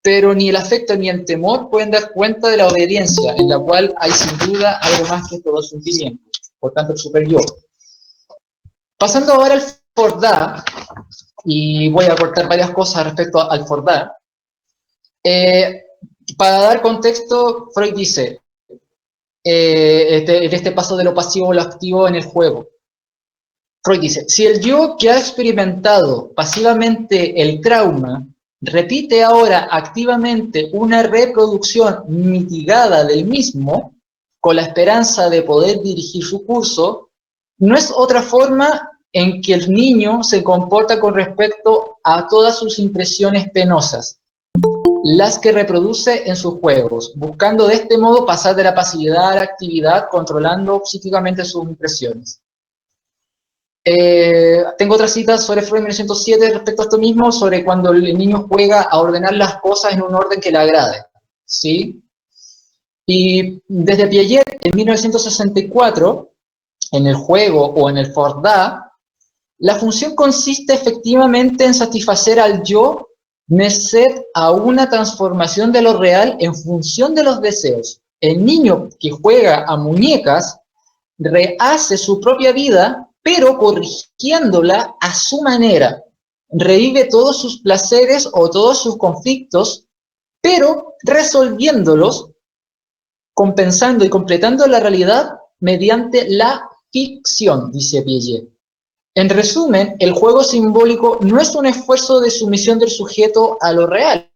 pero ni el afecto ni el temor pueden dar cuenta de la obediencia, en la cual hay sin duda algo más que todo sentimiento, por tanto el super-yo. Pasando ahora al Fordá, y voy a cortar varias cosas respecto al Fordá, para dar contexto, Freud dice, en este paso de lo pasivo a lo activo en el juego, Freud dice, si el yo que ha experimentado pasivamente el trauma repite ahora activamente una reproducción mitigada del mismo, con la esperanza de poder dirigir su curso, no es otra forma en que el niño se comporta con respecto a todas sus impresiones penosas, las que reproduce en sus juegos, buscando de este modo pasar de la pasividad a la actividad, controlando psíquicamente sus impresiones. Tengo otra cita sobre Freud en 1907 respecto a esto mismo, sobre cuando el niño juega a ordenar las cosas en un orden que le agrade, ¿sí? Y desde Piaget, en 1964, en el juego o en el Fordá, la función consiste efectivamente en satisfacer al yo merced a una transformación de lo real en función de los deseos. El niño que juega a muñecas rehace su propia vida, pero corrigiéndola a su manera. Revive todos sus placeres o todos sus conflictos, pero resolviéndolos, compensando y completando la realidad mediante la ficción, dice Piaget. En resumen, el juego simbólico no es un esfuerzo de sumisión del sujeto a lo real,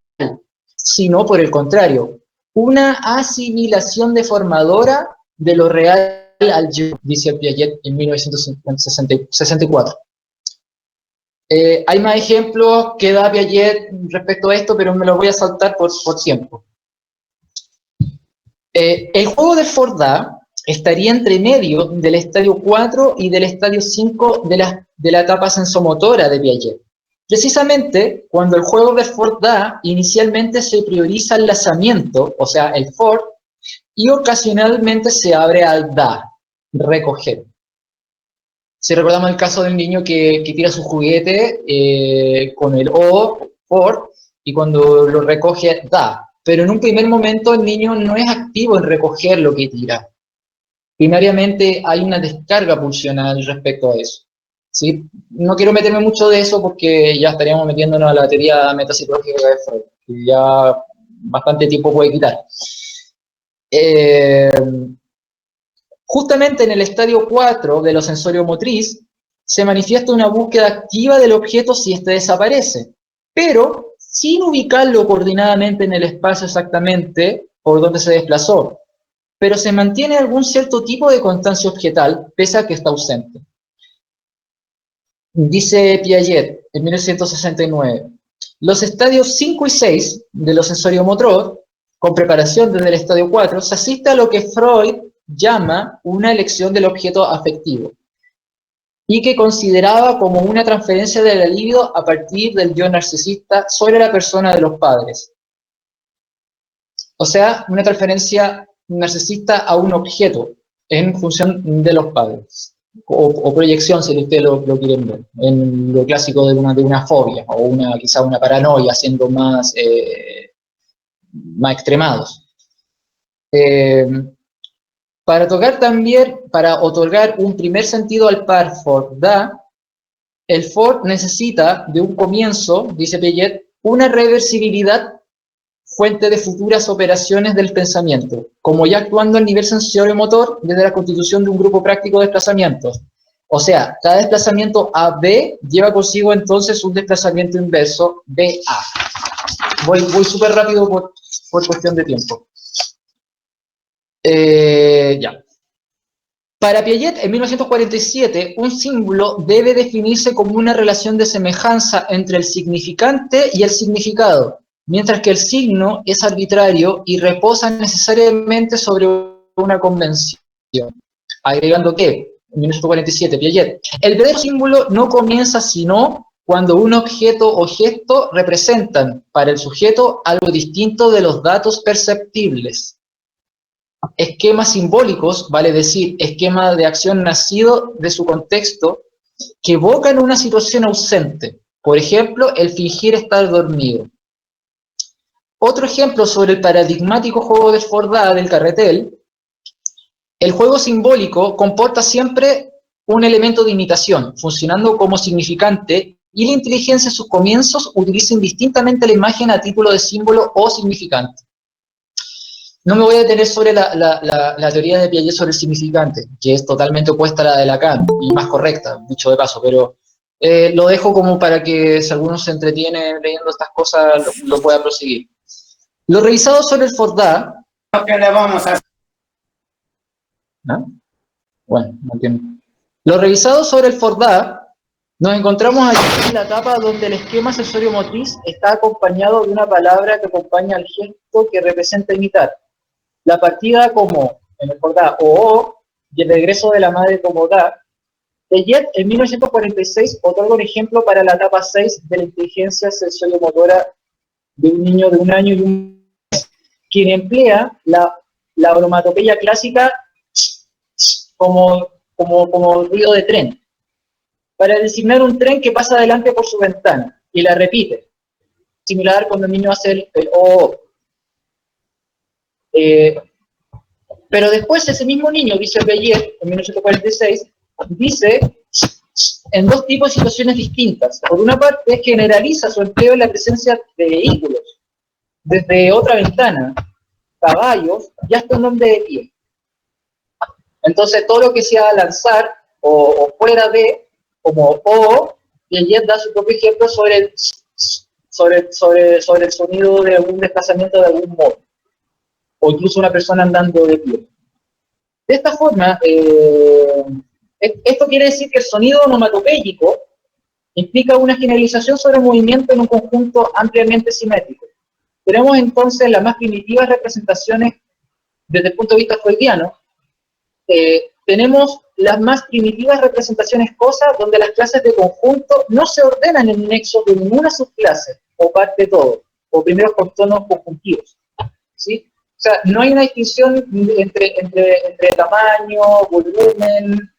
sino por el contrario, una asimilación deformadora de lo real al yo, dice Piaget en 1964. Hay más ejemplos que da Piaget respecto a esto, pero me los voy a saltar por tiempo. El juego de Fordá estaría entre medio del estadio 4 y del estadio 5 de la etapa sensomotora de Piaget. Precisamente, cuando el juego de Fordá inicialmente se prioriza el lanzamiento, o sea, el for, y ocasionalmente se abre al da, recoger. Si recordamos el caso del niño que tira su juguete con el o, for, y cuando lo recoge, da. Pero en un primer momento el niño no es activo en recoger lo que tira. Primariamente hay una descarga pulsional respecto a eso. ¿Sí? No quiero meterme mucho de eso porque ya estaríamos metiéndonos a la teoría metapsicológica de Freud, que ya bastante tiempo puede quitar. Justamente en el estadio 4 de lo sensorio motriz se manifiesta una búsqueda activa del objeto si éste desaparece, pero sin ubicarlo coordinadamente en el espacio exactamente por donde se desplazó, pero se mantiene algún cierto tipo de constancia objetal pese a que está ausente. Dice Piaget en 1969, los estadios 5 y 6 de lo sensorio motor, con preparación desde el estadio 4, se asiste a lo que Freud llama una elección del objeto afectivo, y que consideraba como una transferencia de la libido a partir del yo narcisista sobre la persona de los padres. O sea, una transferencia narcisista a un objeto en función de los padres. O proyección, si ustedes lo quieren ver, en lo clásico de una fobia, o quizá una paranoia, siendo más extremados. Para otorgar un primer sentido al par Fordá, el for necesita de un comienzo, dice Piaget, una reversibilidad fuente de futuras operaciones del pensamiento, como ya actuando a nivel sensorio-motor desde la constitución de un grupo práctico de desplazamientos. O sea, cada desplazamiento A-B lleva consigo entonces un desplazamiento inverso B-A. Voy súper rápido por cuestión de tiempo. Ya. Para Piaget, en 1947, un símbolo debe definirse como una relación de semejanza entre el significante y el significado, mientras que el signo es arbitrario y reposa necesariamente sobre una convención. Agregando que, en 1947, Piaget, el verdadero símbolo no comienza sino cuando un objeto o gesto representan para el sujeto algo distinto de los datos perceptibles. Esquemas simbólicos, vale decir, esquema de acción nacido de su contexto, que evocan una situación ausente. Por ejemplo, el fingir estar dormido. Otro ejemplo sobre el paradigmático juego de Fordá del carretel, el juego simbólico comporta siempre un elemento de imitación, funcionando como significante, y la inteligencia en sus comienzos utiliza indistintamente la imagen a título de símbolo o significante. No me voy a detener sobre la teoría de Piaget sobre el significante, que es totalmente opuesta a la de Lacan, y más correcta, dicho de paso, pero lo dejo como para que si alguno se entretiene leyendo estas cosas, lo pueda proseguir. Lo revisado sobre el Fordá... ¿Qué le vamos a hacer? ¿No? Bueno, no entiendo. Lo revisado sobre el Fordá, nos encontramos aquí en la etapa donde el esquema sensorio-motriz está acompañado de una palabra que acompaña al gesto que representa imitar. La partida como, en el Fordá, o, y el regreso de la madre como da. Piaget, en 1946, otorga un ejemplo para la etapa 6 de la inteligencia sensorio-motora de un niño de 1 año y un mes, quien emplea la onomatopeya clásica como ruido de tren, para designar un tren que pasa adelante por su ventana, y la repite, similar cuando el niño hace el o. Pero después ese mismo niño, dice Piaget, en 1946, dice en dos tipos de situaciones distintas. Por una parte, generaliza su empleo en la presencia de vehículos, desde otra ventana, caballos, y hasta un hombre de pie. Entonces, todo lo que sea al azar o fuera de, como O, Piaget da su propio ejemplo sobre el sonido de algún desplazamiento de algún modo, o incluso una persona andando de pie. De esta forma, esto quiere decir que el sonido onomatopéyico implica una generalización sobre el movimiento en un conjunto ampliamente simétrico. Tenemos entonces las más primitivas representaciones desde el punto de vista freudiano. Tenemos las más primitivas representaciones cosas donde las clases de conjunto no se ordenan en nexos de ninguna subclase o parte de todo, o primero por tonos conjuntivos, ¿sí? O sea, no hay una distinción entre tamaño, volumen,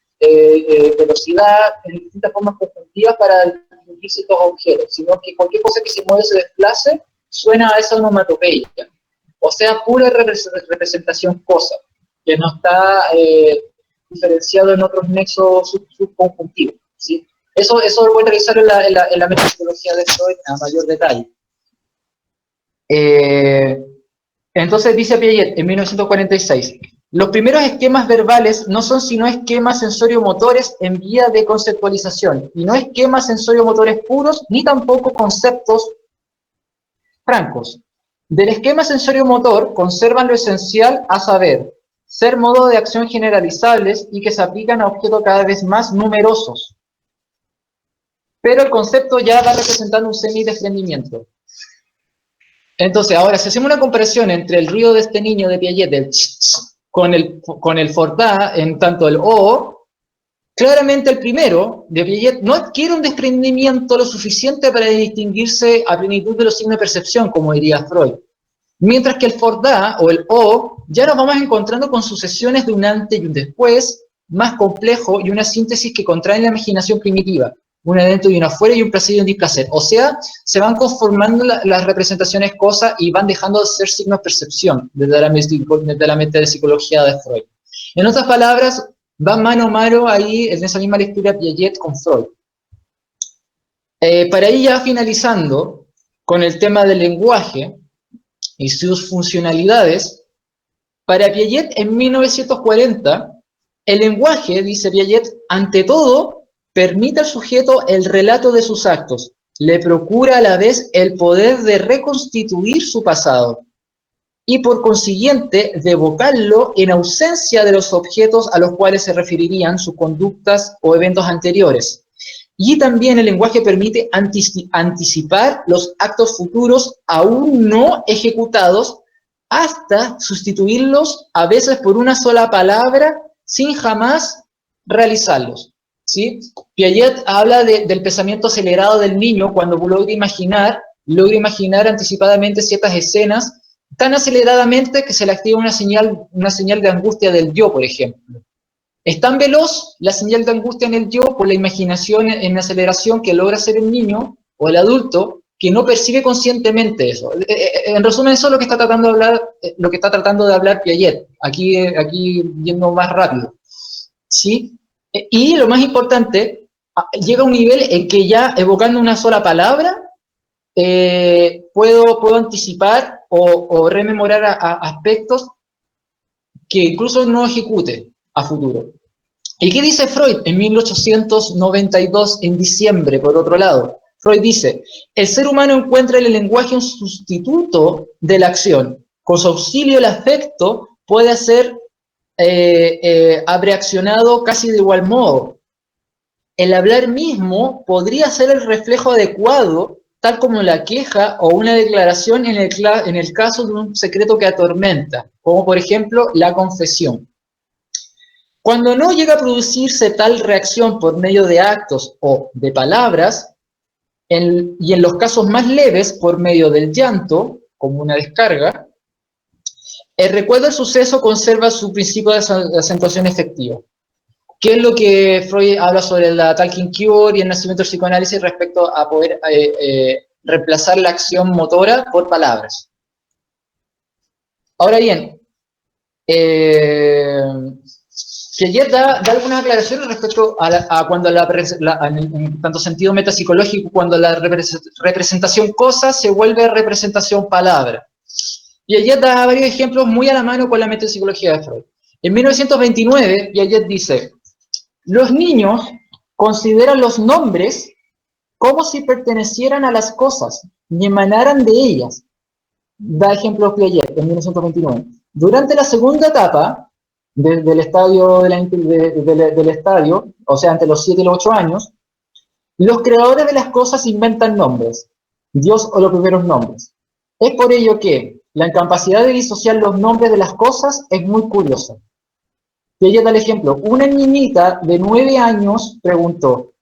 velocidad, en distintas formas conjuntivas para distinguir ciertos objetos, sino que cualquier cosa que se mueve o se desplace suena a esa onomatopeya. O sea, pura representación cosa, que no está diferenciado en otros nexos subconjuntivos, ¿sí? Eso lo voy a revisar en la metodología de Freud a mayor detalle. Entonces dice Piaget en 1946, los primeros esquemas verbales no son sino esquemas sensorio-motores en vía de conceptualización, y no esquemas sensorio-motores puros, ni tampoco conceptos francos. Del esquema sensorio-motor conservan lo esencial, a saber, ser modos de acción generalizables y que se aplican a objetos cada vez más numerosos. Pero el concepto ya va representando un semi-desprendimiento. Entonces, ahora, si hacemos una comparación entre el ruido de este niño de Piaget, del con el Fordá, en tanto el O, claramente el primero, de Piaget, no adquiere un desprendimiento lo suficiente para distinguirse a plenitud de los signos de percepción, como diría Freud. Mientras que el Fordá, o el O, ya nos vamos encontrando con sucesiones de un antes y un después, más complejo, y una síntesis que contrae la imaginación primitiva. Un adentro y un afuera, y un placer y un displacer. O sea, se van conformando las representaciones cosas y van dejando de ser signos de percepción desde la mente de psicología de Freud. En otras palabras, va mano a mano ahí en esa misma lectura Piaget con Freud. Para ir ya finalizando con el tema del lenguaje y sus funcionalidades, para Piaget en 1940, el lenguaje, dice Piaget, ante todo, permite al sujeto el relato de sus actos, le procura a la vez el poder de reconstituir su pasado y por consiguiente de evocarlo en ausencia de los objetos a los cuales se referirían sus conductas o eventos anteriores. Y también el lenguaje permite anticipar los actos futuros aún no ejecutados hasta sustituirlos a veces por una sola palabra sin jamás realizarlos. ¿Sí? Piaget habla del pensamiento acelerado del niño cuando logra imaginar anticipadamente ciertas escenas tan aceleradamente que se le activa una señal de angustia del yo, por ejemplo. Es tan veloz la señal de angustia en el yo por la imaginación en aceleración que logra hacer el niño o el adulto que no percibe conscientemente eso. En resumen, eso es lo que está tratando de hablar Piaget, aquí yendo más rápido. ¿Sí? Y lo más importante, llega a un nivel en que ya evocando una sola palabra, puedo anticipar o rememorar aspectos que incluso no ejecute a futuro. ¿Y qué dice Freud en 1892, en diciembre, por otro lado? Freud dice, el ser humano encuentra en el lenguaje un sustituto de la acción. Con su auxilio el afecto puede ser abreaccionado casi de igual modo. El hablar mismo podría ser el reflejo adecuado, tal como la queja o una declaración en el caso de un secreto que atormenta, como por ejemplo la confesión. Cuando no llega a producirse tal reacción por medio de actos o de palabras, y en los casos más leves por medio del llanto, como una descarga, el recuerdo del suceso conserva su principio de acentuación efectiva. ¿Qué es lo que Freud habla sobre la talking cure y el nacimiento del psicoanálisis respecto a poder reemplazar la acción motora por palabras? Ahora bien, Piaget da algunas aclaraciones respecto a cuando en tanto sentido metapsicológico, cuando la representación cosa se vuelve representación palabra. Piaget da varios ejemplos muy a la mano con la metapsicología de Freud. En 1929, Piaget dice, los niños consideran los nombres como si pertenecieran a las cosas y emanaran de ellas. Da ejemplo Piaget en 1929. Durante la segunda etapa del estadio, del estadio, o sea, entre los 7 y los 8 años, los creadores de las cosas inventan nombres, Dios o los primeros nombres. Es por ello que la incapacidad de disociar los nombres de las cosas es muy curiosa. Piaget da el ejemplo. Una niñita de 9 años preguntó,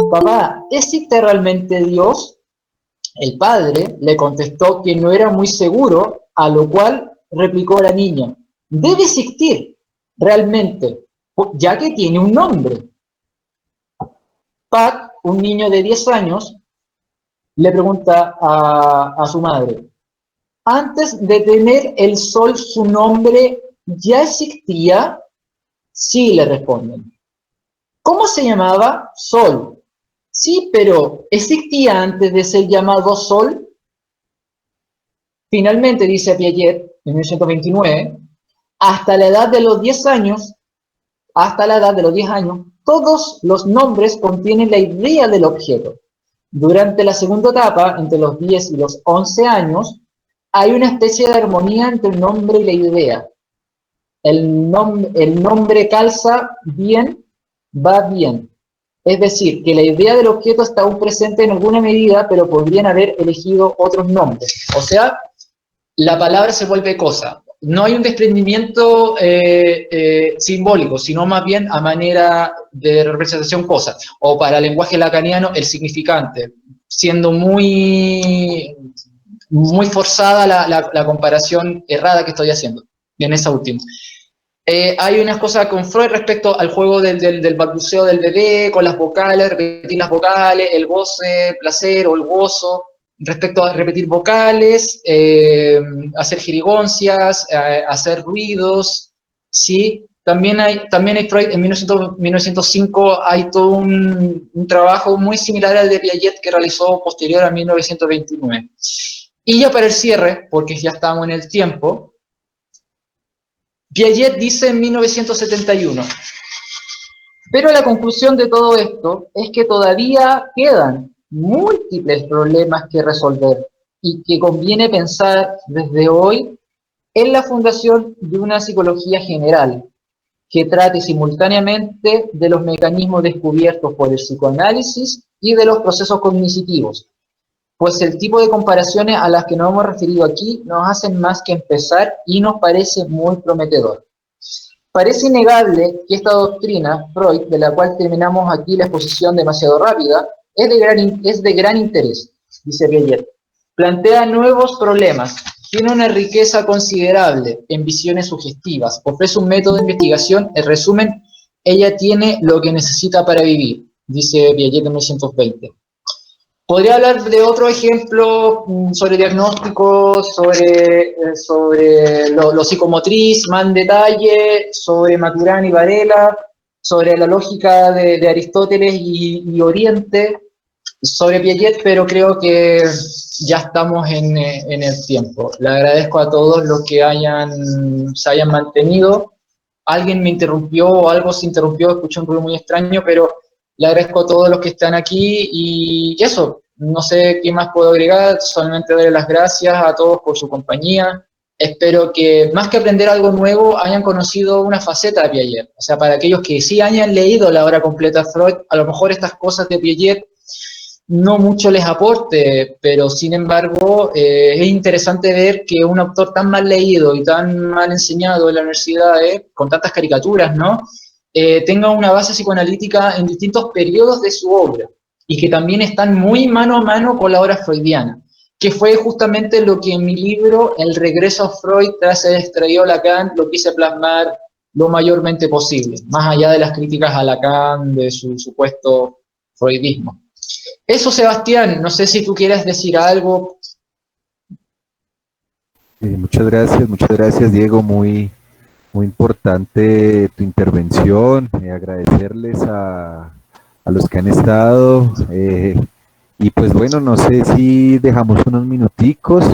papá, ¿existe realmente Dios? El padre le contestó que no era muy seguro, a lo cual replicó la niña, debe existir realmente, ya que tiene un nombre. Pat, un niño de 10 años, le pregunta a su madre, antes de tener el sol su nombre ya existía. Sí, le responden. ¿Cómo se llamaba? Sol. Sí, pero ¿existía antes de ser llamado Sol? Finalmente, dice Piaget, en 1929, hasta la edad de los 10 años, todos los nombres contienen la idea del objeto. Durante la segunda etapa, entre los 10 y los 11 años, hay una especie de armonía entre el nombre y la idea. El nombre calza bien, va bien. Es decir, que la idea del objeto está aún presente en alguna medida, pero podrían haber elegido otros nombres. O sea, la palabra se vuelve cosa. No hay un desprendimiento simbólico, sino más bien a manera de representación cosa. O para el lenguaje lacaniano, el significante, siendo muy forzada la comparación errada que estoy haciendo en esa última. Hay unas cosas con Freud respecto al juego del balbuceo del bebé, con las vocales, repetir las vocales, el goce, placer o el gozo, respecto a repetir vocales, hacer jerigoncias, hacer ruidos, ¿sí? También hay Freud, en 1905 hay todo un trabajo muy similar al de Piaget que realizó posterior a 1929. Y ya para el cierre, porque ya estamos en el tiempo, Piaget dice en 1971, pero la conclusión de todo esto es que todavía quedan múltiples problemas que resolver y que conviene pensar desde hoy en la fundación de una psicología general que trate simultáneamente de los mecanismos descubiertos por el psicoanálisis y de los procesos cognitivos, pues el tipo de comparaciones a las que nos hemos referido aquí nos hacen más que empezar y nos parece muy prometedor. Parece innegable que esta doctrina, Freud, de la cual terminamos aquí la exposición demasiado rápida, es de gran interés, dice Piaget. Plantea nuevos problemas, tiene una riqueza considerable en visiones sugestivas, ofrece un método de investigación, en resumen, ella tiene lo que necesita para vivir, dice Piaget en 1920. Podría hablar de otro ejemplo sobre diagnóstico, sobre lo psicomotriz, más en detalle, sobre Maturana y Varela, sobre la lógica de Aristóteles y Oriente, sobre Piaget, pero creo que ya estamos en el tiempo. Le agradezco a todos los que se hayan mantenido. Alguien me interrumpió o algo se interrumpió, escuché un ruido muy extraño, pero le agradezco a todos los que están aquí y eso, no sé qué más puedo agregar, solamente darle las gracias a todos por su compañía. Espero que más que aprender algo nuevo hayan conocido una faceta de Piaget. O sea, para aquellos que sí hayan leído la obra completa de Freud, a lo mejor estas cosas de Piaget no mucho les aporte, pero sin embargo es interesante ver que un autor tan mal leído y tan mal enseñado en la universidad, con tantas caricaturas, ¿no? Tenga una base psicoanalítica en distintos periodos de su obra y que también están muy mano a mano con la obra freudiana, que fue justamente lo que en mi libro, El regreso a Freud tras el extraído Lacan, lo quise plasmar lo mayormente posible, más allá de las críticas a Lacan, de su supuesto freudismo. Eso, Sebastián, no sé si tú quieres decir algo. Muchas gracias, Diego. Muy importante tu intervención. Agradecerles a los que han estado. Y pues bueno, no sé si dejamos unos minuticos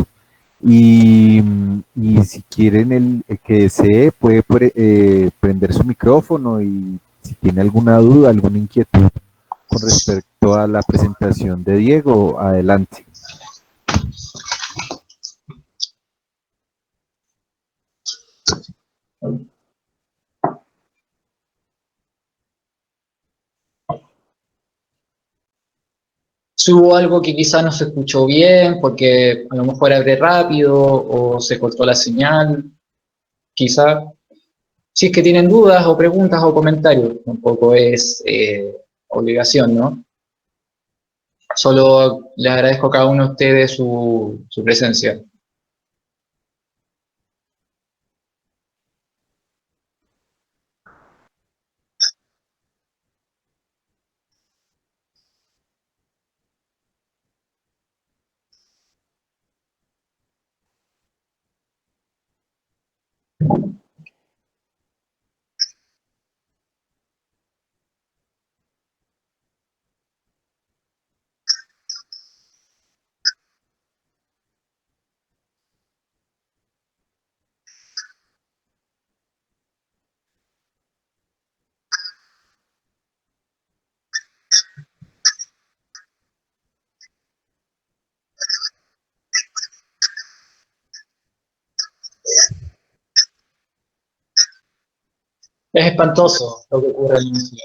Y si quieren, el que desee puede prender su micrófono y si tiene alguna duda, alguna inquietud con respecto a la presentación de Diego, adelante. Si hubo algo que quizás no se escuchó bien, porque a lo mejor hablé rápido o se cortó la señal, quizás. Si es que tienen dudas o preguntas o comentarios, tampoco es obligación, ¿no? Solo les agradezco a cada uno de ustedes su presencia. Es espantoso lo que ocurre en la universidad.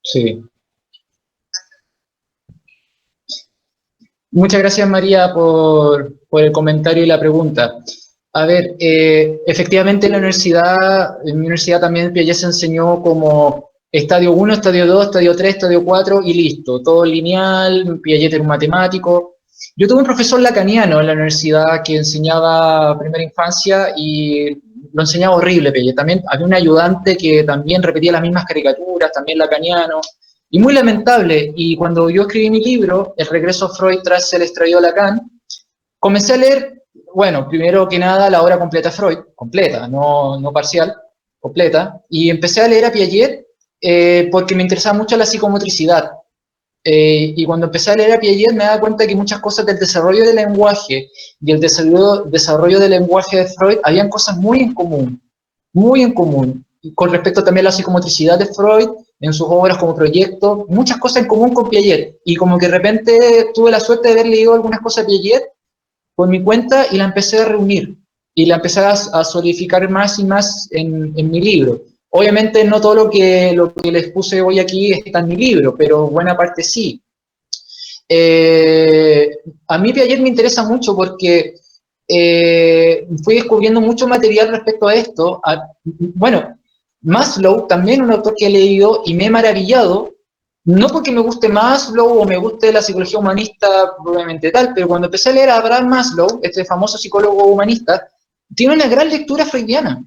Sí. Muchas gracias, María, por el comentario y la pregunta. A ver, efectivamente en mi universidad también Piaget se enseñó como estadio 1, estadio 2, estadio 3, estadio 4 y listo, todo lineal, Piaget era un matemático. Yo tuve un profesor lacaniano en la universidad que enseñaba primera infancia y lo enseñaba horrible Piaget. También había un ayudante que también repetía las mismas caricaturas, también lacaniano. Y muy lamentable, y cuando yo escribí mi libro, El regreso a Freud tras el extravío de Lacan, comencé a leer, bueno, primero que nada la obra completa de Freud, completa, no parcial, completa, y empecé a leer a Piaget porque me interesaba mucho la psicomotricidad. Y cuando empecé a leer a Piaget me daba cuenta que muchas cosas del desarrollo del lenguaje y el desarrollo del lenguaje de Freud habían cosas muy en común. Y con respecto también a la psicomotricidad de Freud, en sus obras como proyecto, muchas cosas en común con Piaget. Y como que de repente tuve la suerte de haber leído algunas cosas de Piaget por mi cuenta y la empecé a reunir. Y la empecé a solidificar más y más en mi libro. Obviamente no todo lo que les puse hoy aquí está en mi libro, pero buena parte sí. Eh, a mí Piaget me interesa mucho porque fui descubriendo mucho material respecto a esto. Bueno, Maslow, también un autor que he leído y me he maravillado, no porque me guste Maslow o me guste la psicología humanista, probablemente tal, pero cuando empecé a leer a Abraham Maslow, este famoso psicólogo humanista, tiene una gran lectura freudiana.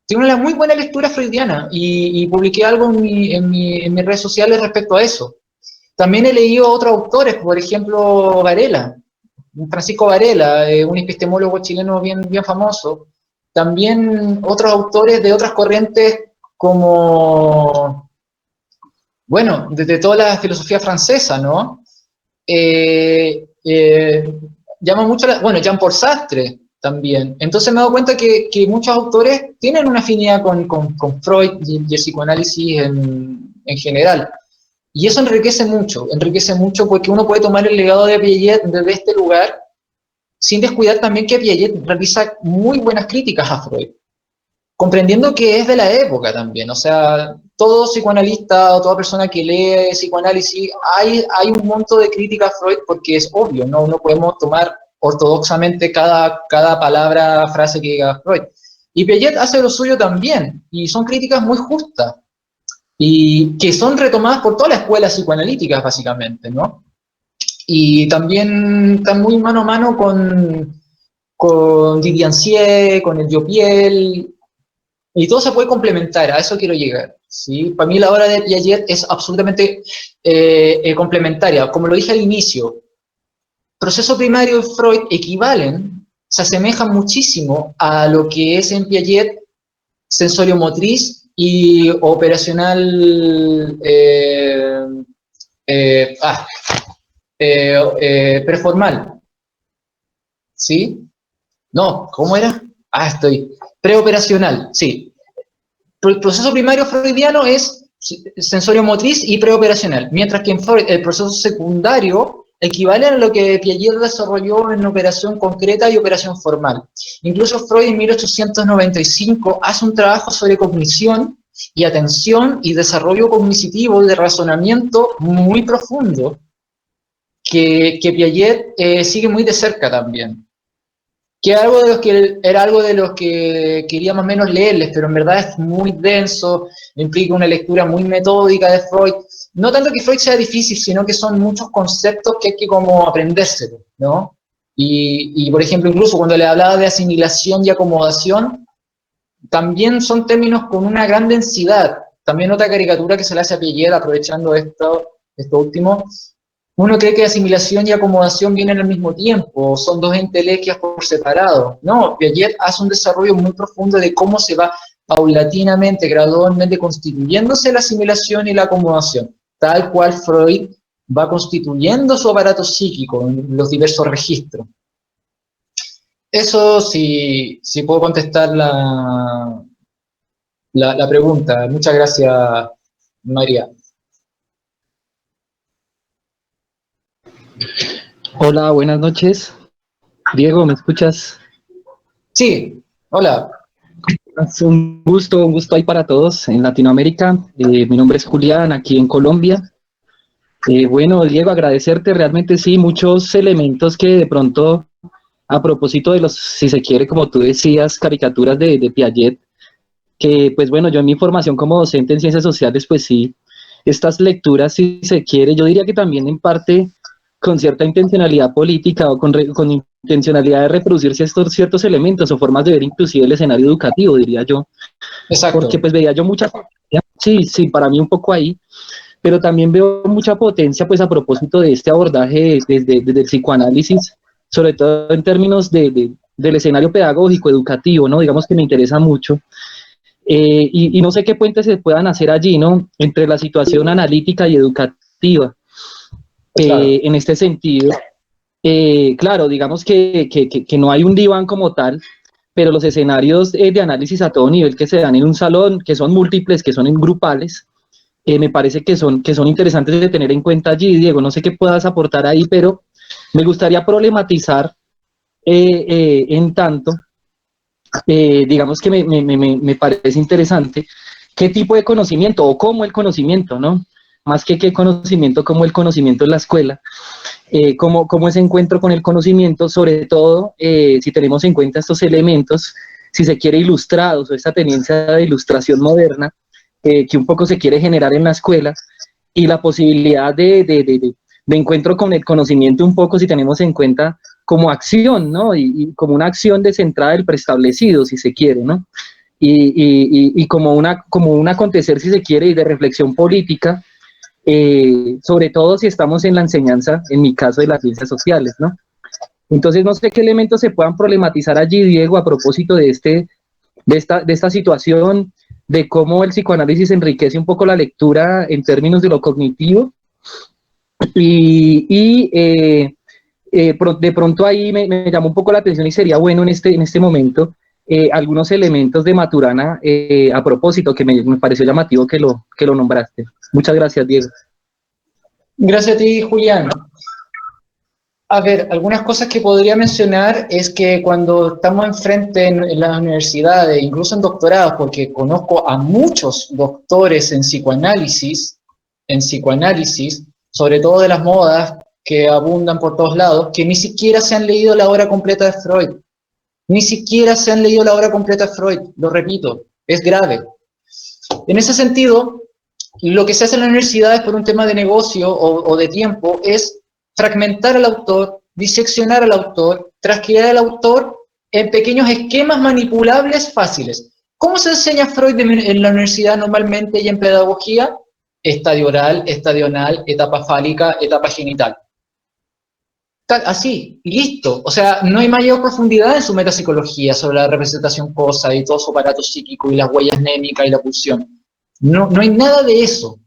Tiene una muy buena lectura freudiana y publiqué algo en mis redes sociales respecto a eso. También he leído otros autores, por ejemplo, Varela, Francisco Varela, un epistemólogo chileno bien famoso. También otros autores de otras corrientes como, bueno, desde toda la filosofía francesa, ¿no? Llama mucho, bueno, Jean-Paul Sartre también. Entonces me he dado cuenta que muchos autores tienen una afinidad con Freud y el psicoanálisis en general. Y eso enriquece mucho porque uno puede tomar el legado de Piaget desde este lugar sin descuidar también que Piaget realiza muy buenas críticas a Freud, comprendiendo que es de la época también. O sea, todo psicoanalista o toda persona que lee psicoanálisis, hay un monto de crítica a Freud porque es obvio, no podemos tomar ortodoxamente cada palabra, frase que diga Freud. Y Piaget hace lo suyo también, y son críticas muy justas, y que son retomadas por todas las escuelas psicoanalíticas, básicamente, ¿no? Y también están muy mano a mano con Didiancier, con el Diopiel, y todo se puede complementar, a eso quiero llegar. ¿Sí? Para mí la obra de Piaget es absolutamente complementaria. Como lo dije al inicio, proceso primario y Freud equivalen, se asemejan muchísimo a lo que es en Piaget sensorio-motriz y operacional eh, ah, preformal. ¿Sí? No, ¿cómo era? Preoperacional, sí. El proceso primario freudiano es sensorio motriz y preoperacional, mientras que en Freud el proceso secundario equivale a lo que Piaget desarrolló en operación concreta y operación formal. Incluso Freud en 1895 hace un trabajo sobre cognición y atención y desarrollo cognitivo y de razonamiento muy profundo que Piaget sigue muy de cerca también. Que era algo de los que quería más o menos leerles, pero en verdad es muy denso, implica una lectura muy metódica de Freud. No tanto que Freud sea difícil, sino que son muchos conceptos que hay que como aprendérselos, ¿no? Y, por ejemplo, incluso cuando le hablaba de asimilación y acomodación, también son términos con una gran densidad. También otra caricatura que se le hace a Piaget, aprovechando esto último, uno cree que asimilación y acomodación vienen al mismo tiempo, son dos entelequias por separado. No, Piaget hace un desarrollo muy profundo de cómo se va paulatinamente, gradualmente constituyéndose la asimilación y la acomodación, tal cual Freud va constituyendo su aparato psíquico en los diversos registros. Eso sí puedo contestar la pregunta. Muchas gracias, María. Hola, buenas noches. Diego, ¿me escuchas? Sí, hola. Es un gusto ahí para todos en Latinoamérica. Mi nombre es Julián, aquí en Colombia. Bueno, Diego, agradecerte realmente sí, muchos elementos que de pronto, a propósito de los, si se quiere, como tú decías, caricaturas de Piaget, que pues bueno, yo en mi formación como docente en ciencias sociales, pues sí, estas lecturas, si se quiere, yo diría que también en parte con cierta intencionalidad política o con intencionalidad de reproducirse estos ciertos elementos o formas de ver inclusive el escenario educativo, diría yo. Exacto. Porque pues veía yo mucha potencia, sí, para mí un poco ahí, pero también veo mucha potencia pues a propósito de este abordaje desde el psicoanálisis, sobre todo en términos del escenario pedagógico, educativo, ¿no? Digamos que me interesa mucho. Y no sé qué puentes se puedan hacer allí, ¿no? Entre la situación analítica y educativa. Claro. En este sentido, claro, digamos que no hay un diván como tal, pero los escenarios de análisis a todo nivel que se dan en un salón, que son múltiples, que son en grupales, me parece que son interesantes de tener en cuenta allí, Diego. No sé qué puedas aportar ahí, pero me gustaría problematizar en tanto, digamos que me parece interesante qué tipo de conocimiento o cómo el conocimiento, ¿no? Más que qué conocimiento, cómo el conocimiento en la escuela, cómo ese encuentro con el conocimiento, sobre todo si tenemos en cuenta estos elementos, si se quiere ilustrados o esta tendencia de ilustración moderna que un poco se quiere generar en la escuela y la posibilidad de encuentro con el conocimiento un poco si tenemos en cuenta como acción, ¿no? Y como una acción descentrada del preestablecido, si se quiere, ¿no? Y como un acontecer, si se quiere, y de reflexión política, sobre todo si estamos en la enseñanza, en mi caso, de las ciencias sociales, ¿no? Entonces, no sé qué elementos se puedan problematizar allí, Diego, a propósito de esta situación, de cómo el psicoanálisis enriquece un poco la lectura en términos de lo cognitivo, de pronto ahí me llamó un poco la atención y sería bueno en este momento algunos elementos de Maturana a propósito, que me pareció llamativo que lo nombraste. Muchas gracias, Diego. Gracias a ti, Julián. A ver, algunas cosas que podría mencionar es que cuando estamos enfrente en las universidades, incluso en doctorados, porque conozco a muchos doctores en psicoanálisis, sobre todo de las modas que abundan por todos lados, que ni siquiera se han leído la obra completa de Freud. Ni siquiera se han leído la obra completa de Freud, lo repito, es grave. En ese sentido, lo que se hace en las universidades por un tema de negocio o de tiempo es fragmentar al autor, diseccionar al autor, transcribir al autor en pequeños esquemas manipulables fáciles. ¿Cómo se enseña Freud en la universidad normalmente y en pedagogía? Estadio oral, estadio anal, etapa fálica, etapa genital. Así, y listo. O sea, no hay mayor profundidad en su metapsicología sobre la representación cosa y todo su aparato psíquico y las huellas némicas y la pulsión. No hay nada de eso.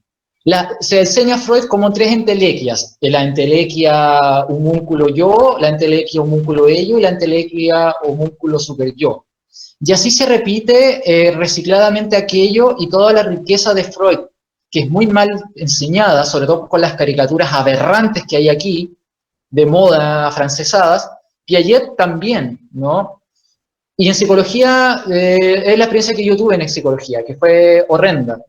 Se enseña a Freud como tres entelequias: la entelequia homúnculo yo, la entelequia homúnculo ello y la entelequia homúnculo super yo. Y así se repite recicladamente aquello, y toda la riqueza de Freud, que es muy mal enseñada, sobre todo con las caricaturas aberrantes que hay aquí, de moda francesadas. Piaget también, ¿no? Y en psicología, es la experiencia que yo tuve en psicología, que fue horrenda.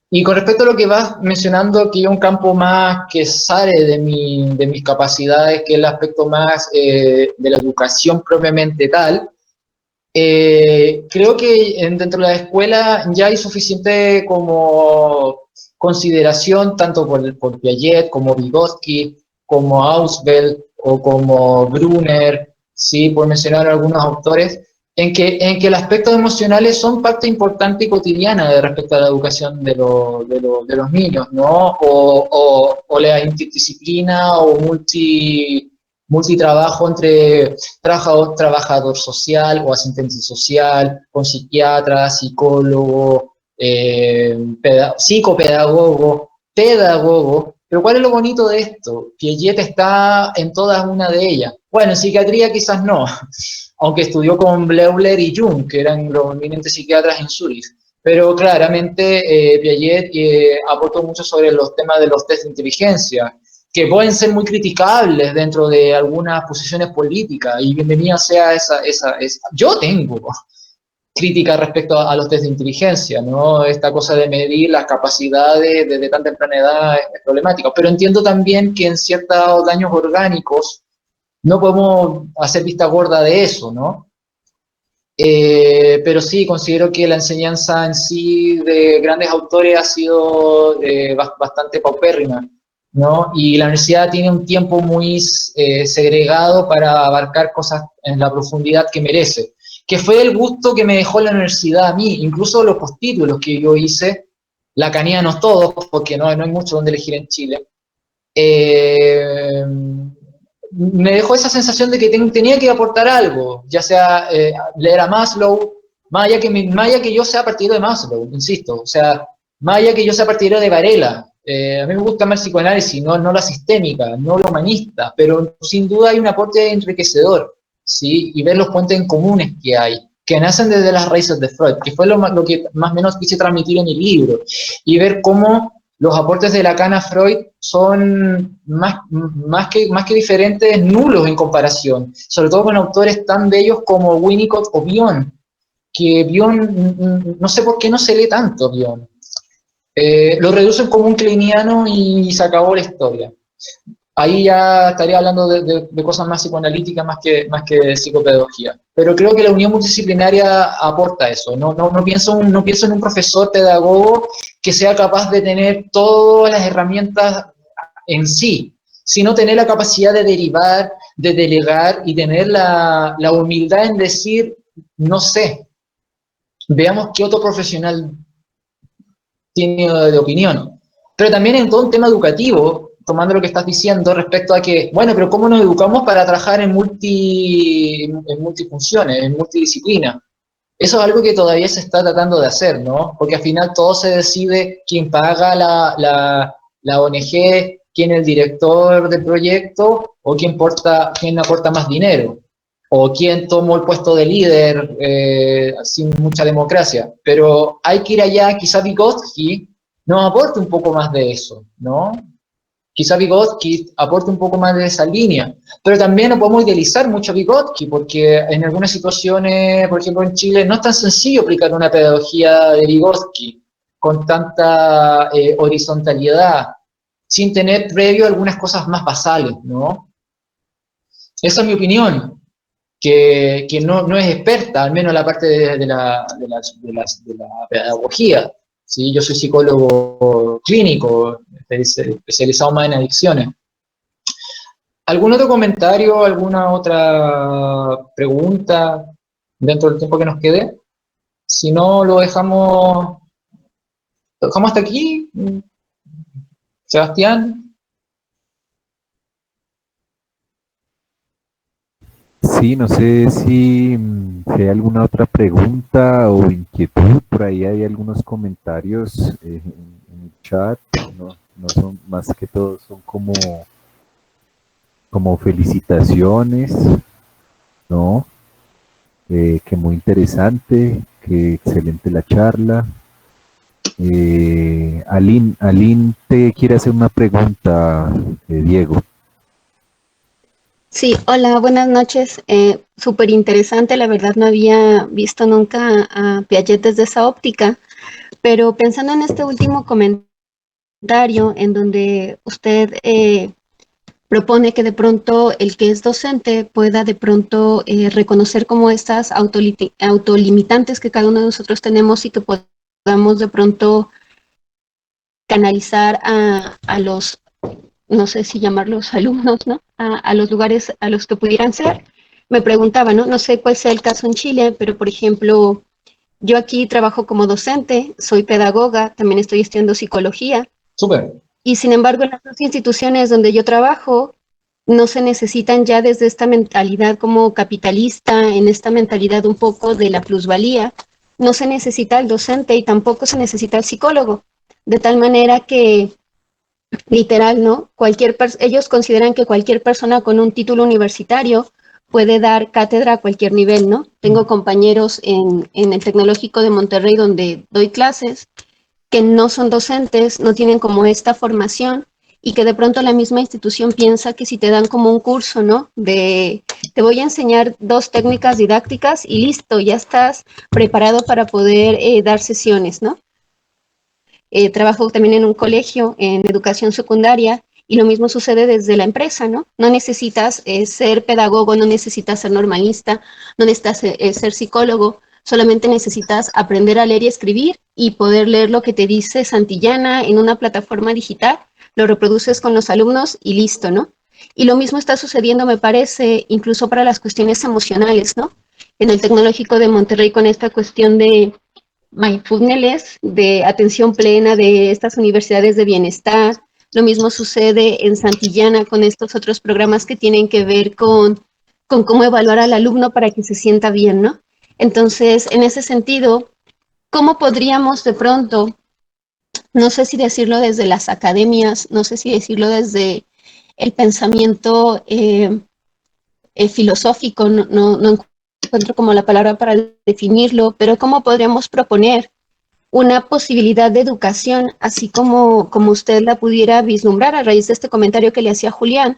Y con respecto a lo que vas mencionando, que es un campo más que sale de mis capacidades, que es el aspecto más de la educación propiamente tal, creo que dentro de la escuela ya hay suficiente como consideración, tanto por Piaget, como Vygotsky, como Auswell, o como Brunner, ¿sí? Por mencionar algunos autores, en que los aspectos emocionales son parte importante y cotidiana de respecto a la educación de los niños, ¿no? O la interdisciplina o multitrabajo entre trabajador social o asistente social, con psiquiatra, psicólogo, psicopedagogo, pedagogo. Pero ¿cuál es lo bonito de esto? Piaget está en todas una de ellas. Bueno, en psiquiatría quizás no, aunque estudió con Bleuler y Jung, que eran los eminentes psiquiatras en Zurich. Pero claramente Piaget aportó mucho sobre los temas de los test de inteligencia, que pueden ser muy criticables dentro de algunas posiciones políticas, y bienvenida sea esa. Yo tengo crítica respecto a los test de inteligencia, ¿no? Esta cosa de medir las capacidades desde tan temprana edad es problemática, pero entiendo también que en ciertos daños orgánicos no podemos hacer vista gorda de eso, ¿no? Pero sí, considero que la enseñanza en sí de grandes autores ha sido bastante paupérrima, ¿no? Y la universidad tiene un tiempo muy segregado para abarcar cosas en la profundidad que merece, que fue el gusto que me dejó la universidad a mí. Incluso los postítulos que yo hice, lacanianos todos, porque no hay mucho donde elegir en Chile, me dejó esa sensación de que tenía que aportar algo, ya sea leer a Maslow, más allá que yo sea partidario de Maslow, insisto, o sea, más allá que yo sea partidario de Varela. A mí me gusta más el psicoanálisis, no la sistémica, no lo humanista, pero sin duda hay un aporte enriquecedor, ¿sí? Y ver los puentes en comunes que nacen desde las raíces de Freud, que fue lo que más o menos quise transmitir en mi libro, y ver cómo los aportes de Lacan a Freud son más que diferentes, nulos en comparación, sobre todo con autores tan bellos como Winnicott o Bion, que Bion, no sé por qué no se lee tanto Bion. Lo reducen como un kleiniano y se acabó la historia. Ahí ya estaría hablando de cosas más psicoanalíticas más que de psicopedagogía. Pero creo que la unión multidisciplinaria aporta eso. No pienso en un profesor pedagogo que sea capaz de tener todas las herramientas en sí, sino tener la capacidad de derivar, de delegar y tener la humildad en decir, no sé, veamos qué otro profesional tiene de opinión. Pero también en todo un tema educativo, tomando lo que estás diciendo respecto a que, bueno, pero ¿cómo nos educamos para trabajar en multifunciones, en multidisciplina? Eso es algo que todavía se está tratando de hacer, ¿no? Porque al final todo se decide quién paga la ONG, quién es el director del proyecto, o quién aporta más dinero, o quién tomó el puesto de líder sin mucha democracia. Pero hay que ir allá, quizá Vygotsky nos aporte un poco más de eso, ¿no? Quizá Vygotsky aporte un poco más de esa línea, pero también no podemos idealizar mucho a Vygotsky, porque en algunas situaciones, por ejemplo en Chile, no es tan sencillo aplicar una pedagogía de Vygotsky con tanta horizontalidad, sin tener previo algunas cosas más basales, ¿no? Esa es mi opinión, que no es experta, al menos la parte de la pedagogía. ¿Sí? Yo soy psicólogo clínico, especializado más en adicciones. ¿Algún otro comentario, alguna otra pregunta dentro del tiempo que nos quede? Si no, lo dejamos hasta aquí. Sebastián. Sí, no sé si hay alguna otra pregunta o inquietud. Por ahí hay algunos comentarios en el chat. No, no son más que todo, son como felicitaciones, ¿no? Que muy interesante, que excelente la charla. Aline te quiere hacer una pregunta, Diego. Sí, hola, buenas noches. Súper interesante, la verdad no había visto nunca a Piaget desde esa óptica, pero pensando en este último comentario en donde usted propone que de pronto el que es docente pueda de pronto reconocer como estas autolimitantes que cada uno de nosotros tenemos y que podamos de pronto canalizar a los, no sé si llamarlos alumnos, ¿no? A los lugares a los que pudieran ser. Me preguntaba, ¿no? No sé cuál sea el caso en Chile, pero por ejemplo, yo aquí trabajo como docente, soy pedagoga, también estoy estudiando psicología. Súper. Y sin embargo, en las dos instituciones donde yo trabajo, no se necesitan ya desde esta mentalidad como capitalista, en esta mentalidad un poco de la plusvalía, no se necesita el docente y tampoco se necesita el psicólogo. De tal manera que literal, ¿no? Ellos consideran que cualquier persona con un título universitario puede dar cátedra a cualquier nivel, ¿no? Tengo compañeros en el Tecnológico de Monterrey donde doy clases que no son docentes, no tienen como esta formación y que de pronto la misma institución piensa que si te dan como un curso, ¿no? Te voy a enseñar 2 técnicas didácticas y listo, ya estás preparado para poder dar sesiones, ¿no? Trabajo también en un colegio en educación secundaria y lo mismo sucede desde la empresa, ¿no? No necesitas ser pedagogo, no necesitas ser normalista, no necesitas ser psicólogo, solamente necesitas aprender a leer y escribir y poder leer lo que te dice Santillana en una plataforma digital, lo reproduces con los alumnos y listo, ¿no? Y lo mismo está sucediendo, me parece, incluso para las cuestiones emocionales, ¿no? En el Tecnológico de Monterrey con esta cuestión de mindfulness, de atención plena de estas universidades de bienestar. Lo mismo sucede en Santillana con estos otros programas que tienen que ver con cómo evaluar al alumno para que se sienta bien, ¿no? Entonces, en ese sentido, ¿cómo podríamos de pronto, no sé si decirlo desde las academias, no sé si decirlo desde el pensamiento filosófico, no encuentro como la palabra para definirlo, pero cómo podríamos proponer una posibilidad de educación, así como usted la pudiera vislumbrar a raíz de este comentario que le hacía Julián,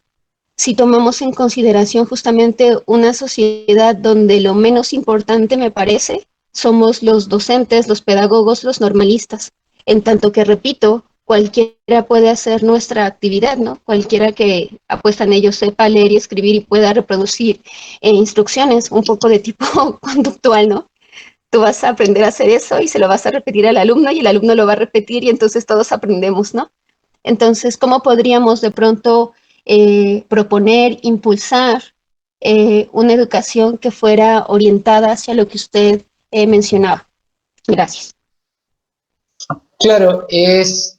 si tomamos en consideración justamente una sociedad donde lo menos importante, me parece, somos los docentes, los pedagogos, los normalistas, en tanto que, repito, cualquiera puede hacer nuestra actividad, ¿no? Cualquiera que apuesta en ello sepa leer y escribir y pueda reproducir instrucciones un poco de tipo conductual, ¿no? Tú vas a aprender a hacer eso y se lo vas a repetir al alumno y el alumno lo va a repetir y entonces todos aprendemos, ¿no? Entonces, ¿cómo podríamos de pronto proponer, impulsar una educación que fuera orientada hacia lo que usted mencionaba? Gracias. Claro, es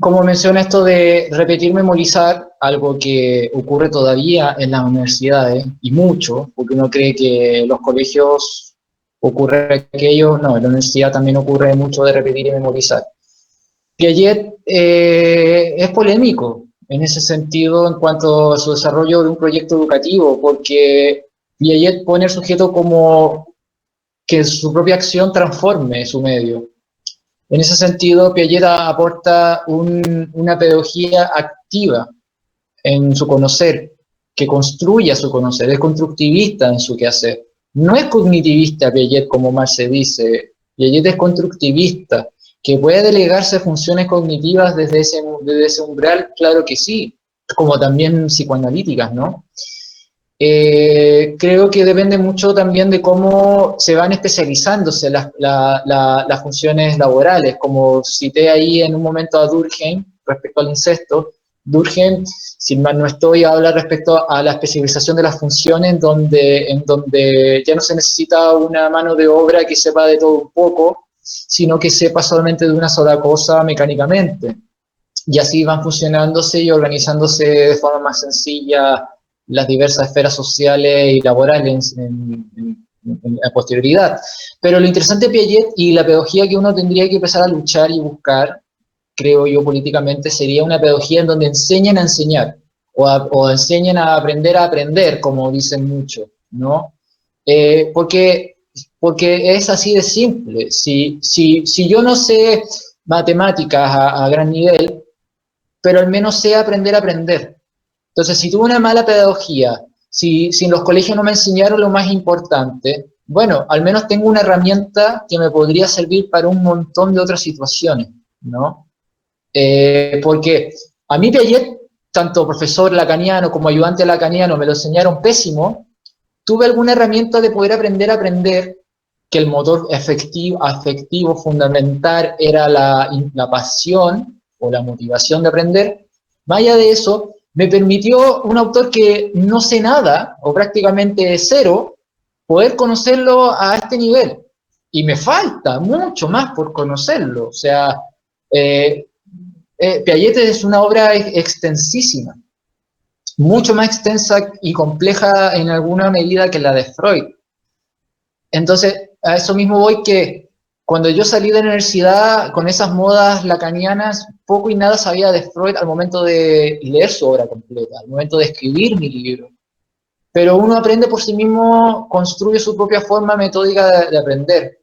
como menciona esto de repetir, memorizar, algo que ocurre todavía en las universidades y mucho, porque uno cree que en los colegios ocurre aquello, no, en la universidad también ocurre mucho de repetir y memorizar. Piaget es polémico en ese sentido en cuanto a su desarrollo de un proyecto educativo, porque Piaget pone al sujeto como que su propia acción transforme su medio. En ese sentido, Piaget aporta una pedagogía activa en su conocer, que construya su conocer, es constructivista en su quehacer. No es cognitivista Piaget, como Marx se dice, Piaget es constructivista, que puede delegarse funciones cognitivas desde ese umbral, claro que sí, como también psicoanalíticas, ¿no? Creo que depende mucho también de cómo se van especializándose las funciones laborales. Como cité ahí en un momento a Durkheim respecto al incesto, Durkheim, si mal no estoy, habla respecto a la especialización de las funciones en donde ya no se necesita una mano de obra que sepa de todo un poco, sino que sepa solamente de una sola cosa mecánicamente. Y así van funcionándose y organizándose de forma más sencilla las diversas esferas sociales y laborales en la posterioridad. Pero lo interesante de Piaget y la pedagogía que uno tendría que empezar a luchar y buscar, creo yo políticamente, sería una pedagogía en donde enseñen a enseñar, o enseñen a aprender, como dicen muchos, ¿no? Porque es así de simple. Si yo no sé matemáticas a gran nivel, pero al menos sé aprender a aprender. Entonces, si tuve una mala pedagogía, si en los colegios no me enseñaron lo más importante, bueno, al menos tengo una herramienta que me podría servir para un montón de otras situaciones, ¿no? Porque a mí Piaget, tanto profesor lacaniano como ayudante lacaniano, me lo enseñaron pésimo. Tuve alguna herramienta de poder aprender a aprender, que el motor afectivo fundamental era la pasión o la motivación de aprender. Más allá de eso, me permitió un autor que no sé nada, o prácticamente cero, poder conocerlo a este nivel. Y me falta mucho más por conocerlo. O sea, Piaget es una obra extensísima, mucho más extensa y compleja en alguna medida que la de Freud. Entonces, a eso mismo voy, que cuando yo salí de la universidad con esas modas lacanianas, poco y nada sabía de Freud al momento de leer su obra completa, al momento de escribir mi libro. Pero uno aprende por sí mismo, construye su propia forma metódica de aprender.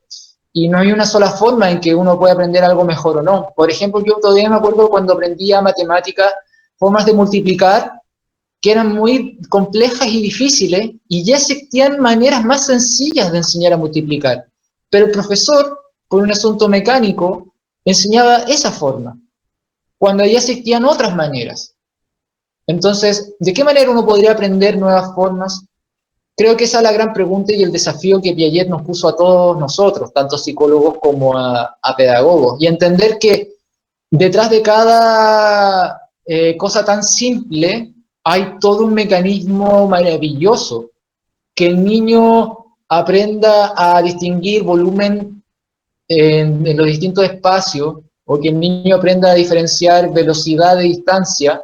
Y no hay una sola forma en que uno pueda aprender algo mejor o no. Por ejemplo, yo todavía me acuerdo cuando aprendía matemáticas, formas de multiplicar, que eran muy complejas y difíciles, y ya existían maneras más sencillas de enseñar a multiplicar. Pero el profesor, por un asunto mecánico, enseñaba esa forma, cuando ya existían otras maneras. Entonces, ¿de qué manera uno podría aprender nuevas formas? Creo que esa es la gran pregunta y el desafío que Piaget nos puso a todos nosotros, tanto psicólogos como a pedagogos, y entender que detrás de cada cosa tan simple hay todo un mecanismo maravilloso, que el niño aprenda a distinguir volumen en los distintos espacios, o que el niño aprenda a diferenciar velocidad de distancia,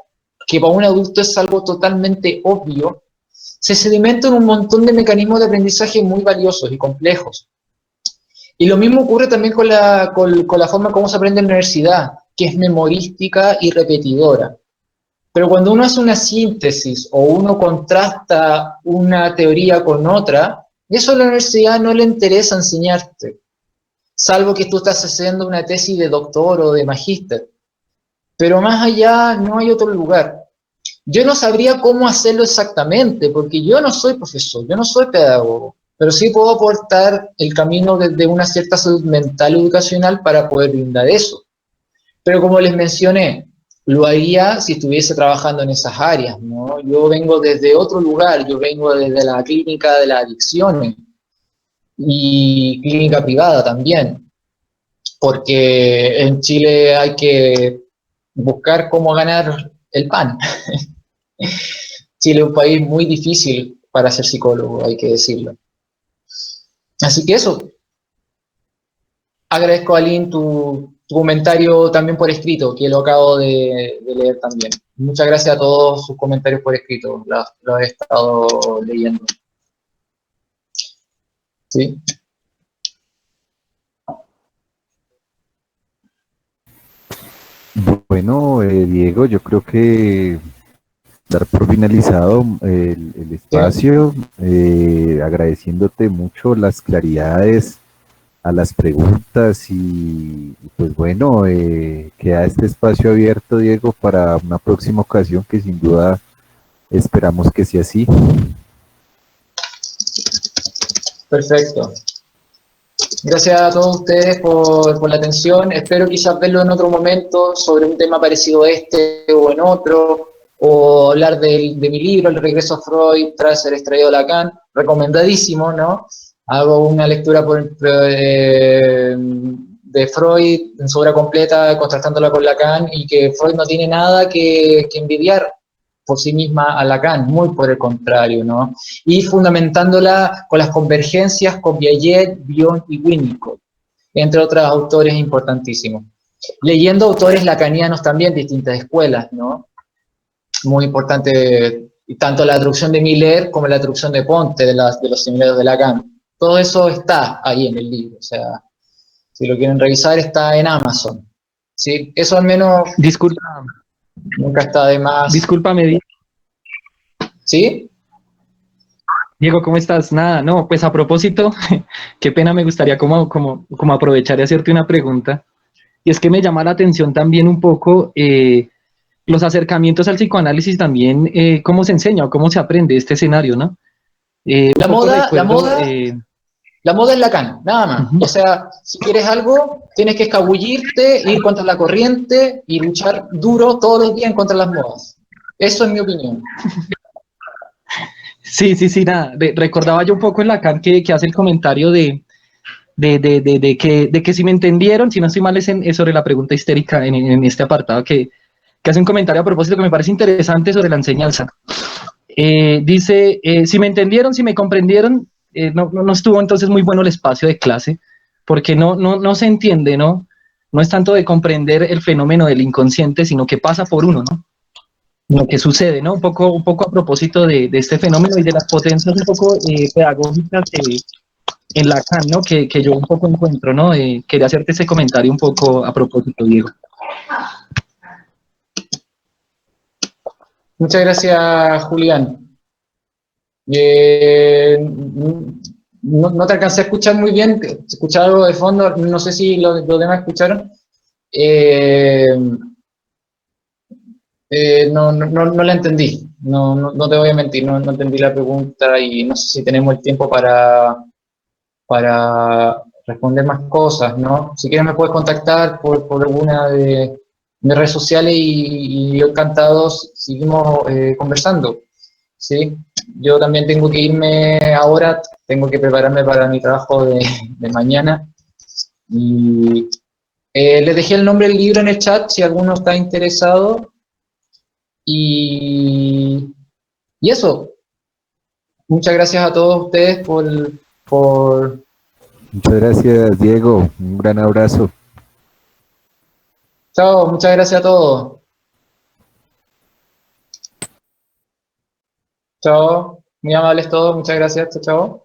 que para un adulto es algo totalmente obvio, se sedimentan un montón de mecanismos de aprendizaje muy valiosos y complejos. Y lo mismo ocurre también con la forma como se aprende en la universidad, que es memorística y repetidora. Pero cuando uno hace una síntesis o uno contrasta una teoría con otra, eso a la universidad no le interesa enseñarte, salvo que tú estás haciendo una tesis de doctor o de magíster. Pero más allá no hay otro lugar. Yo no sabría cómo hacerlo exactamente, porque yo no soy profesor, yo no soy pedagogo, pero sí puedo aportar el camino desde una cierta salud mental educacional para poder brindar eso. Pero como les mencioné, lo haría si estuviese trabajando en esas áreas, ¿no? Yo vengo desde otro lugar, yo vengo desde la clínica de las adicciones y clínica privada también, porque en Chile hay que buscar cómo ganar el pan. Chile es un país muy difícil para ser psicólogo, hay que decirlo. Así que eso. Agradezco, Aline, tu comentario también por escrito, que lo acabo de leer también. Muchas gracias a todos sus comentarios por escrito, los he estado leyendo. ¿Sí? Bueno, Diego, yo creo que dar por finalizado el espacio, agradeciéndote mucho las claridades a las preguntas y pues bueno, queda este espacio abierto, Diego, para una próxima ocasión que sin duda esperamos que sea así. Perfecto. Gracias a todos ustedes por la atención. Espero quizás verlo en otro momento sobre un tema parecido a este o en otro, o hablar de mi libro, El regreso a Freud tras ser extraído de Lacan. Recomendadísimo, ¿no? Hago una lectura de Freud en su obra completa, contrastándola con Lacan, y que Freud no tiene nada que envidiar por sí misma a Lacan, muy por el contrario, ¿no? Y fundamentándola con las convergencias con Piaget, Bion y Winnicott, entre otros autores importantísimos. Leyendo autores lacanianos también, distintas escuelas, ¿no? Muy importante y tanto la traducción de Miller como la traducción de Ponte de los seminarios de Lacan. Todo eso está ahí en el libro, o sea, si lo quieren revisar está en Amazon. ¿Sí? Eso al menos Disculpa, nunca está de más. discúlpame, ¿Sí? Diego, ¿cómo estás? Nada, no, pues a propósito, qué pena, me gustaría como aprovechar y hacerte una pregunta. Y es que me llama la atención también un poco los acercamientos al psicoanálisis también, cómo se enseña o cómo se aprende este escenario, ¿no? La Un poco moda, recuerdo, la moda es Lacan, nada más. Ujú. O sea, si quieres algo, tienes que escabullirte, ir contra la corriente y luchar duro todos los días en contra de las modas. Eso es mi opinión. Sí, nada, recordaba yo un poco en Lacan que hace el comentario de que si me entendieron, si no estoy mal, es sobre la pregunta histérica en este apartado, que hace un comentario a propósito que me parece interesante sobre la enseñanza. Dice, si me entendieron, si me comprendieron, no estuvo entonces muy bueno el espacio de clase, porque no se entiende, ¿no? No es tanto de comprender el fenómeno del inconsciente, sino que pasa por uno, ¿no? Lo que sucede, ¿no? Un poco a propósito de este fenómeno y de las potencias un poco pedagógicas en Lacan, ¿no? Que yo un poco encuentro, ¿no? Quería hacerte ese comentario un poco a propósito, Diego. Muchas gracias, Julián. No te alcancé a escuchar muy bien, escuchaba algo de fondo, no sé si los demás escucharon. Eh, no la entendí, no te voy a mentir, no entendí la pregunta y no sé si tenemos el tiempo para responder más cosas, ¿no? Si quieres me puedes contactar por alguna de mis redes sociales y yo encantados seguimos conversando, ¿sí? Yo también tengo que irme ahora, tengo que prepararme para mi trabajo de mañana y les dejé el nombre del libro en el chat si alguno está interesado y, y eso, muchas gracias a todos ustedes por Muchas gracias, Diego. Un gran abrazo. chao, muchas gracias a todos. Chao, muy amables todos, muchas gracias, chao, chao.